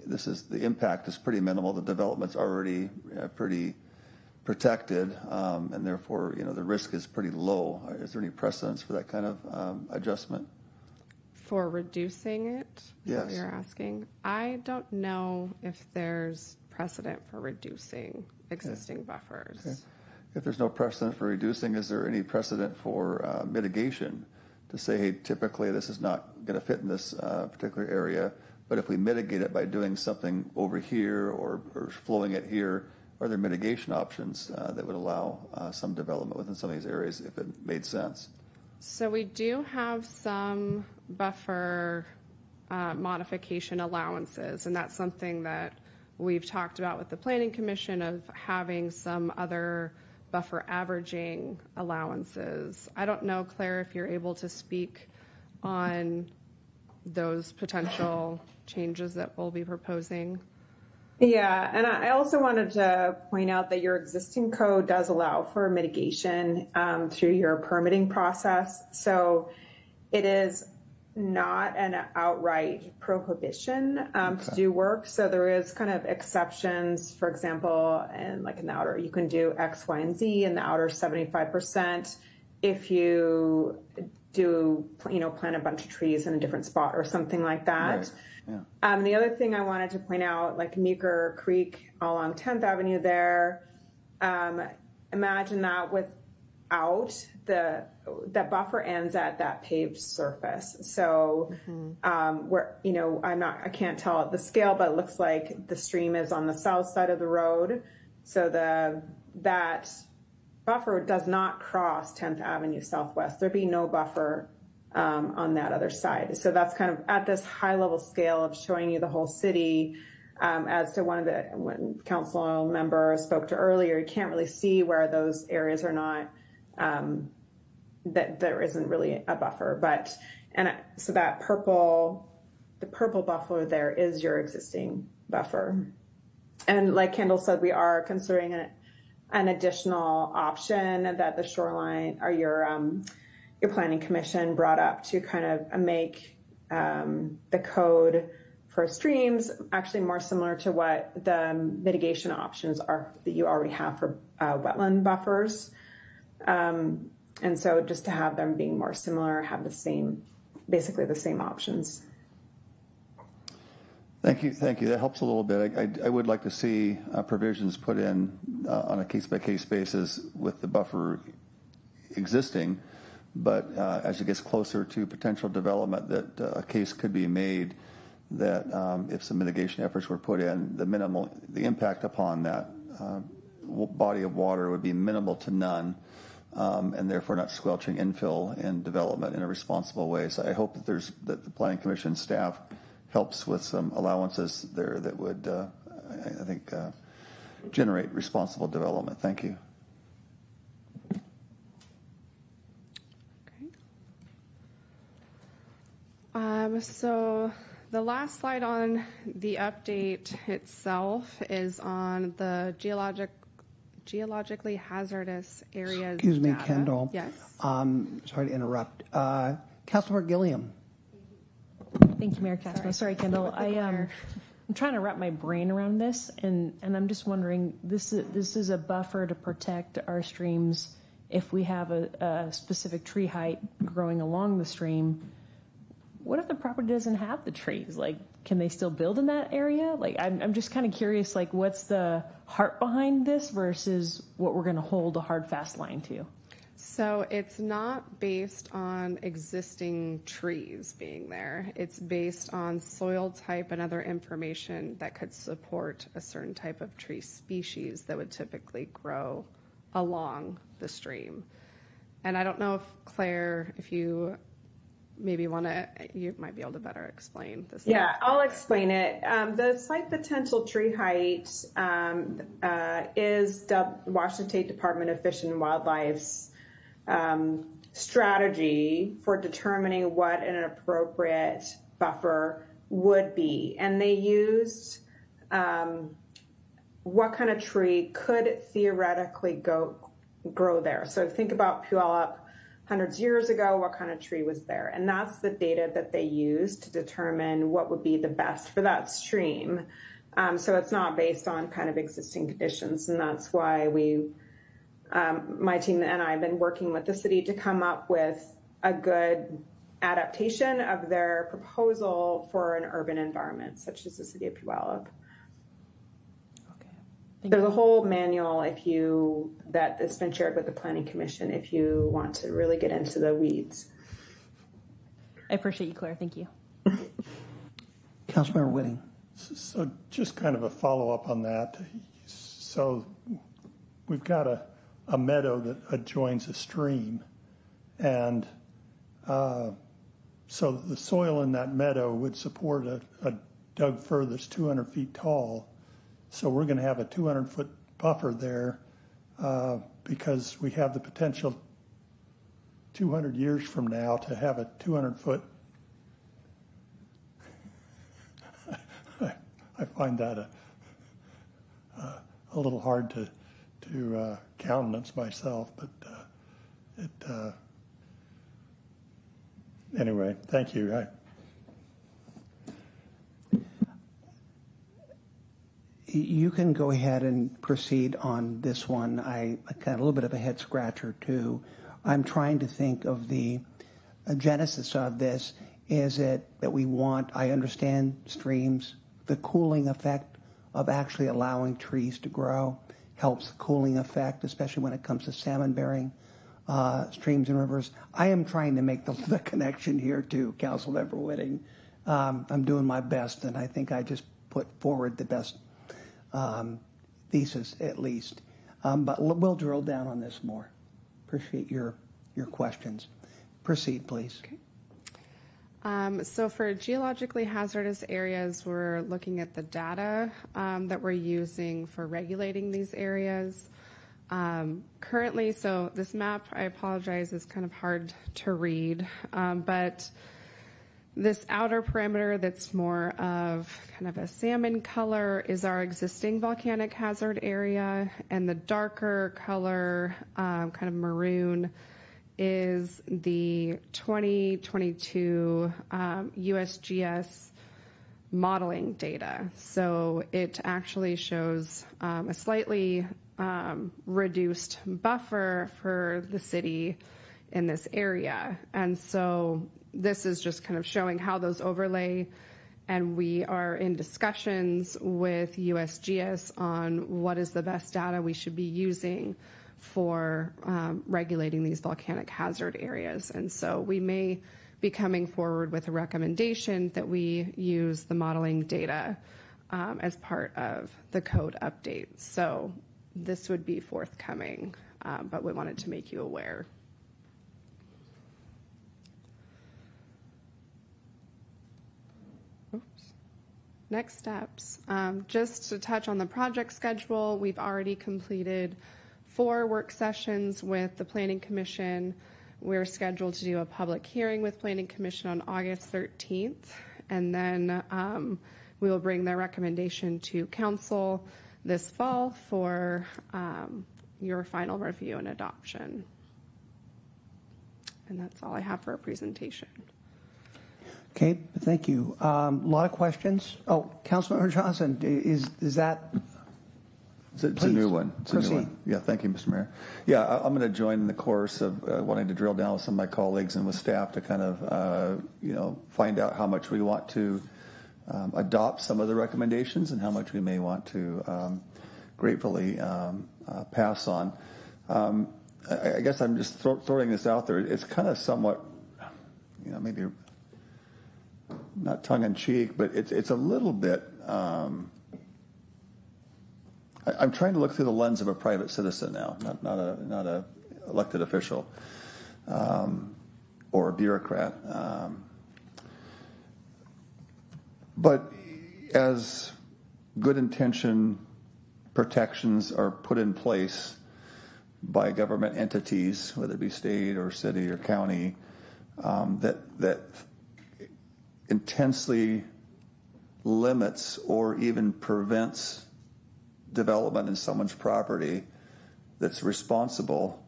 the impact is pretty minimal, the development's already pretty protected, and therefore, the risk is pretty low. Is there any precedence for that kind of adjustment? For reducing it? Is that what Yes. you're asking? I don't know if there's precedent for reducing existing buffers. Okay. If there's no precedent for reducing, is there any precedent for mitigation to say, hey, typically this is not going to fit in this particular area, but if we mitigate it by doing something over here or flowing it here, are there mitigation options that would allow some development within some of these areas if it made sense? So we do have some buffer modification allowances, and that's something that we've talked about with the Planning Commission of having some other buffer averaging allowances. I don't know, Claire, if you're able to speak on those potential changes that we'll be proposing. Yeah, and I also wanted to point out that your existing code does allow for mitigation through your permitting process. So it is not an outright prohibition to do work. So there is kind of exceptions, for example, and like in the outer, you can do X, Y, and Z in the outer 75% if you do, plant a bunch of trees in a different spot or something like that. Right. Yeah. The other thing I wanted to point out, like Meeker Creek along 10th Avenue there, imagine that with out, the buffer ends at that paved surface. So where, I can't tell at the scale, but it looks like the stream is on the south side of the road. So that buffer does not cross 10th Avenue Southwest. There'd be no buffer on that other side. So that's kind of at this high level scale of showing you the whole city. As to when council member spoke to earlier, you can't really see where those areas are not, that there isn't really a buffer. So that the purple buffer there is your existing buffer. And like Kendall said, we are considering an additional option that the shoreline or your planning commission brought up to kind of make the code for streams actually more similar to what the mitigation options are that you already have for wetland buffers. And so just to have them being more similar, have basically the same options. Thank you. That helps a little bit. I would like to see provisions put in on a case-by-case basis with the buffer existing, but as it gets closer to potential development, that a case could be made that if some mitigation efforts were put in, the impact upon that body of water would be minimal to none, and therefore not squelching infill and development in a responsible way. So I hope that the Planning Commission staff helps with some allowances there that would, I think, generate responsible development. Thank you. Okay. So the last slide on the update itself is on the geologically hazardous areas. Excuse me, data. Kendall. Yes. Sorry to interrupt. Councilmember Gilliam. Thank you, Mayor Castro. Sorry, Kendall. I'm trying to wrap my brain around this, and I'm just wondering, this is a buffer to protect our streams if we have a specific tree height growing along the stream. What if the property doesn't have the trees? Like, can they still build in that area? Like, I'm just kind of curious, like, what's the heart behind this versus what we're going to hold a hard, fast line to? So it's not based on existing trees being there. It's based on soil type and other information that could support a certain type of tree species that would typically grow along the stream. And I don't know if Claire, if you maybe you might be able to better explain this. Yeah, I'll explain it. The site potential tree height is the Washington State Department of Fish and Wildlife's strategy for determining what an appropriate buffer would be. And they used what kind of tree could theoretically grow there. So think about Puyallup hundreds of years ago, what kind of tree was there? And that's the data that they used to determine what would be the best for that stream. So it's not based on kind of existing conditions. And that's why my team and I have been working with the city to come up with a good adaptation of their proposal for an urban environment, such as the city of Puyallup. There's a whole manual that has been shared with the Planning Commission if you want to really get into the weeds. I appreciate you, Claire. Thank you. Councilmember Whitting. So just kind of a follow-up on that. So we've got a meadow that adjoins a stream, and so the soil in that meadow would support a dug fir that's 200 feet tall. So we're going to have a 200-foot buffer there because we have the potential 200 years from now to have a 200-foot. I find that a little hard to countenance myself, but anyway, thank you. You can go ahead and proceed on this one. I got a little bit of a head scratcher too. I'm trying to think of the genesis of this. Is it that we want, I understand streams, the cooling effect of actually allowing trees to grow helps the cooling effect, especially when it comes to salmon bearing streams and rivers. I am trying to make the connection here too, Councilmember Whitting. I'm doing my best, and I think I just put forward the best thesis at least. But we'll drill down on this more. Appreciate your questions. Proceed, please. Okay. So for geologically hazardous areas, we're looking at the data that we're using for regulating these areas. Currently, so this map, I apologize, is kind of hard to read, but this outer perimeter that's more of kind of a salmon color is our existing volcanic hazard area, and the darker color, kind of maroon, is the 2022 USGS modeling data. So it actually shows a slightly reduced buffer for the city in this area. And so this is just kind of showing how those overlay, and we are in discussions with USGS on what is the best data we should be using for regulating these volcanic hazard areas. And so we may be coming forward with a recommendation that we use the modeling data as part of the code update. So this would be forthcoming, but we wanted to make you aware. Next steps, just to touch on the project schedule, we've already completed 4 work sessions with the Planning Commission. We're scheduled to do a public hearing with Planning Commission on August 13th, and then we will bring their recommendation to Council this fall for your final review and adoption. And that's all I have for a presentation. Okay, thank you. A lot of questions. Oh, Councilmember Johnson, is that? It's a new one. It's Proceed. a new one. Yeah, thank you, Mr. Mayor. Yeah, I'm going to join the course of wanting to drill down with some of my colleagues and with staff to kind of, find out how much we want to adopt some of the recommendations and how much we may want to gratefully pass on. I guess I'm just throwing this out there. It's kind of somewhat, maybe not tongue-in-cheek, but it's a little bit. I'm trying to look through the lens of a private citizen now, not a elected official or a bureaucrat. But as good intention protections are put in place by government entities, whether it be state or city or county, that intensely limits or even prevents development in someone's property that's responsible,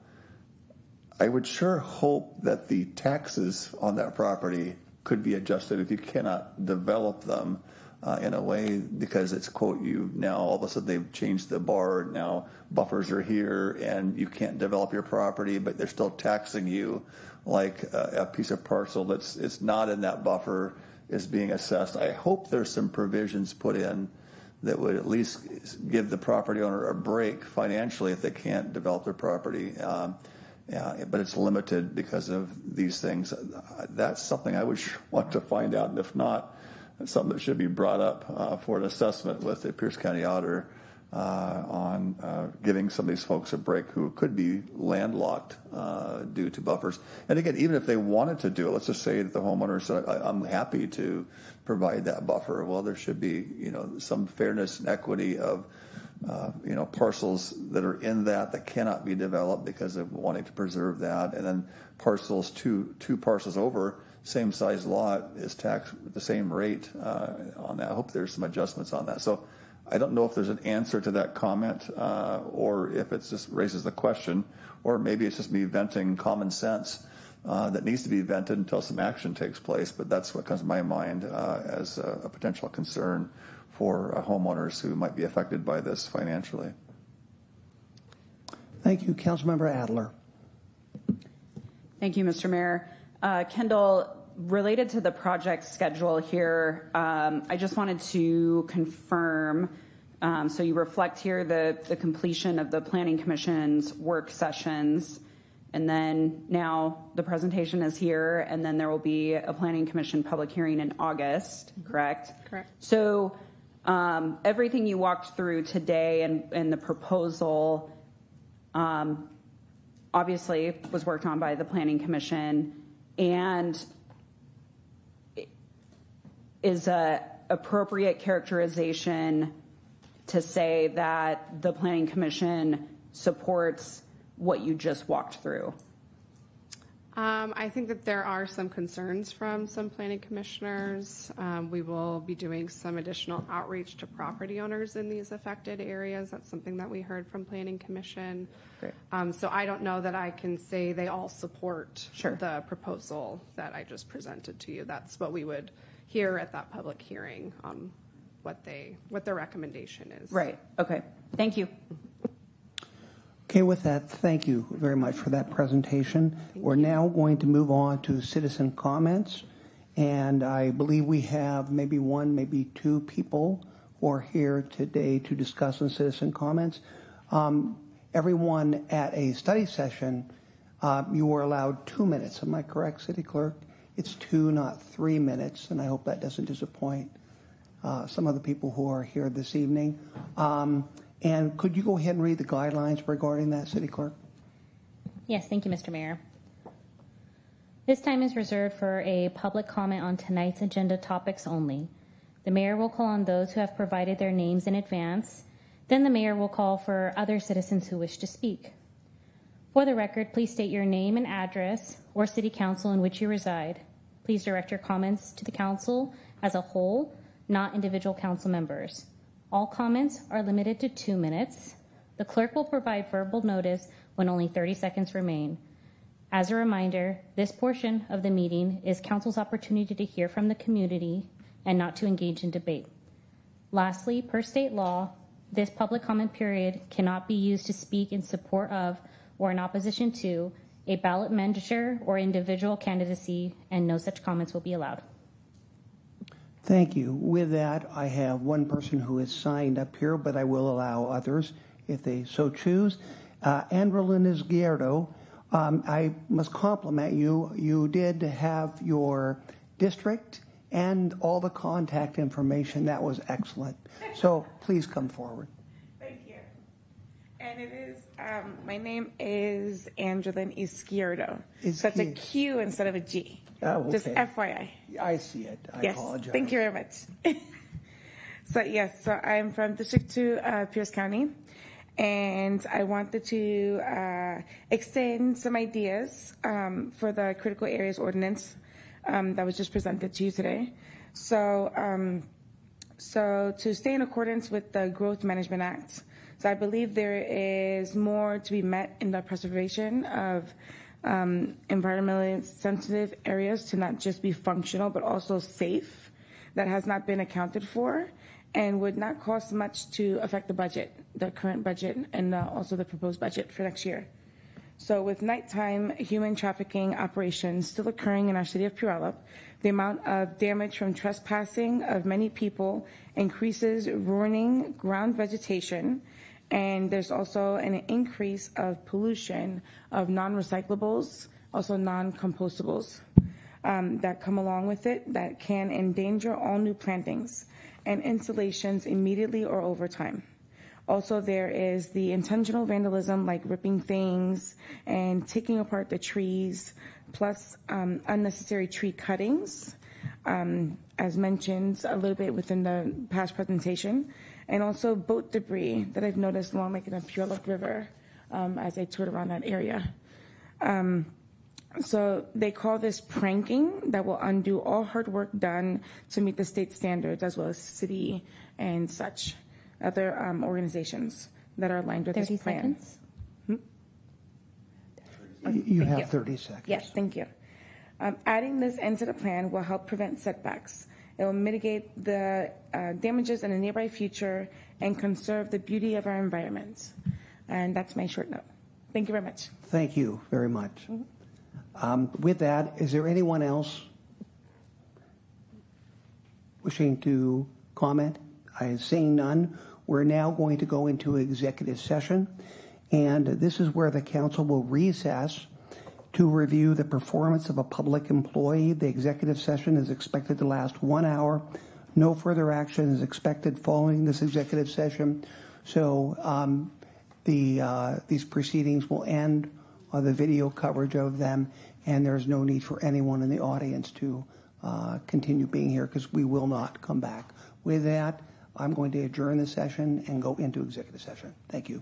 I would sure hope that the taxes on that property could be adjusted if you cannot develop them in a way because it's, quote, you now all of a sudden they've changed the bar, now buffers are here and you can't develop your property, but they're still taxing you like a piece of parcel it's not in that buffer is being assessed. I hope there's some provisions put in that would at least give the property owner a break financially if they can't develop their property. But it's limited because of these things. That's something I would want to find out, and if not, it's something that should be brought up for an assessment with the Pierce County Auditor on giving some of these folks a break who could be landlocked due to buffers. And again, even if they wanted to do it, let's just say that the homeowner said, I'm happy to provide that buffer. Well, there should be, some fairness and equity of, parcels that are in that cannot be developed because of wanting to preserve that. And then parcels, two parcels over, same size lot is taxed at the same rate on that. I hope there's some adjustments on that. So I don't know if there's an answer to that comment or if it just raises the question, or maybe it's just me venting common sense that needs to be vented until some action takes place. But that's what comes to my mind as a potential concern for homeowners who might be affected by this financially. Thank you. Councilmember Adler. Thank you, Mr. Mayor. Kendall, related to the project schedule here, I just wanted to confirm, so you reflect here the completion of the Planning Commission's work sessions, and then now the presentation is here, and then there will be a Planning Commission public hearing in August, correct? Correct. So everything you walked through today and the proposal obviously was worked on by the Planning Commission and is a appropriate characterization to say that the Planning Commission supports what you just walked through? I think that there are some concerns from some planning commissioners. We will be doing some additional outreach to property owners in these affected areas. That's something that we heard from Planning Commission. Great. So I don't know that I can say they all support Sure. the proposal that I just presented to you. That's what we would hear at that public hearing on what their recommendation is. Right. Okay. Thank you. Okay, with that, thank you very much for that presentation. We're now going to move on to citizen comments. And I believe we have maybe one, maybe two people who are here today to discuss on citizen comments. Everyone at a study session, you were allowed 2 minutes. Am I correct, City Clerk? It's 2, not 3 minutes, and I hope that doesn't disappoint some of the people who are here this evening. And could you go ahead and read the guidelines regarding that, City Clerk? Yes, thank you, Mr. Mayor. This time is reserved for a public comment on tonight's agenda topics only. The mayor will call on those who have provided their names in advance. Then the mayor will call for other citizens who wish to speak. For the record, please state your name and address or city council in which you reside. Please direct your comments to the council as a whole, not individual council members. All comments are limited to 2 minutes. The clerk will provide verbal notice when only 30 seconds remain. As a reminder, this portion of the meeting is council's opportunity to hear from the community and not to engage in debate. Lastly, per state law, this public comment period cannot be used to speak in support of or in opposition to a ballot measure or individual candidacy, and no such comments will be allowed. Thank you. With that, I have one person who is signed up here, but I will allow others if they so choose. Andrelyn Izquierdo, I must compliment you. You did have your district and all the contact information. That was excellent. So please come forward. Thank you. And it is, my name is Andrelyn Izquierdo. So it's a Q instead of a G. Oh, okay. Just FYI. I see it. I apologize. Thank you very much. So I'm from District 2, Pierce County, and I wanted to extend some ideas for the critical areas ordinance that was just presented to you today. So to stay in accordance with the Growth Management Act, so I believe there is more to be met in the preservation of environmentally sensitive areas to not just be functional but also safe, that has not been accounted for and would not cost much to affect the budget, the current budget, and also the proposed budget for next year. So with nighttime human trafficking operations still occurring in our city of Puyallup, the amount of damage from trespassing of many people increases, ruining ground vegetation, and there's also an increase of pollution of non-recyclables, also non-compostables, that come along with it that can endanger all new plantings and installations immediately or over time. Also, there is the intentional vandalism like ripping things and taking apart the trees, plus unnecessary tree cuttings, as mentioned a little bit within the past presentation, and also boat debris that I've noticed along like in the Puyallup River as I toured around that area. So they call this pranking that will undo all hard work done to meet the state standards, as well as city and such other organizations that are aligned with this plan. 30 seconds? You have 30 seconds. Yes, thank you. Adding this into the plan will help prevent setbacks. It will mitigate the damages in the nearby future and conserve the beauty of our environment. And that's my short note. Thank you very much. Thank you very much. With that, is there anyone else wishing to comment? I seeing none. We're now going to go into executive session, and this is where the council will recess to review the performance of a public employee. The executive session is expected to last 1 hour. No further action is expected following this executive session. So these proceedings will end, the video coverage of them, and there's no need for anyone in the audience to continue being here because we will not come back. With that, I'm going to adjourn the session and go into executive session. Thank you.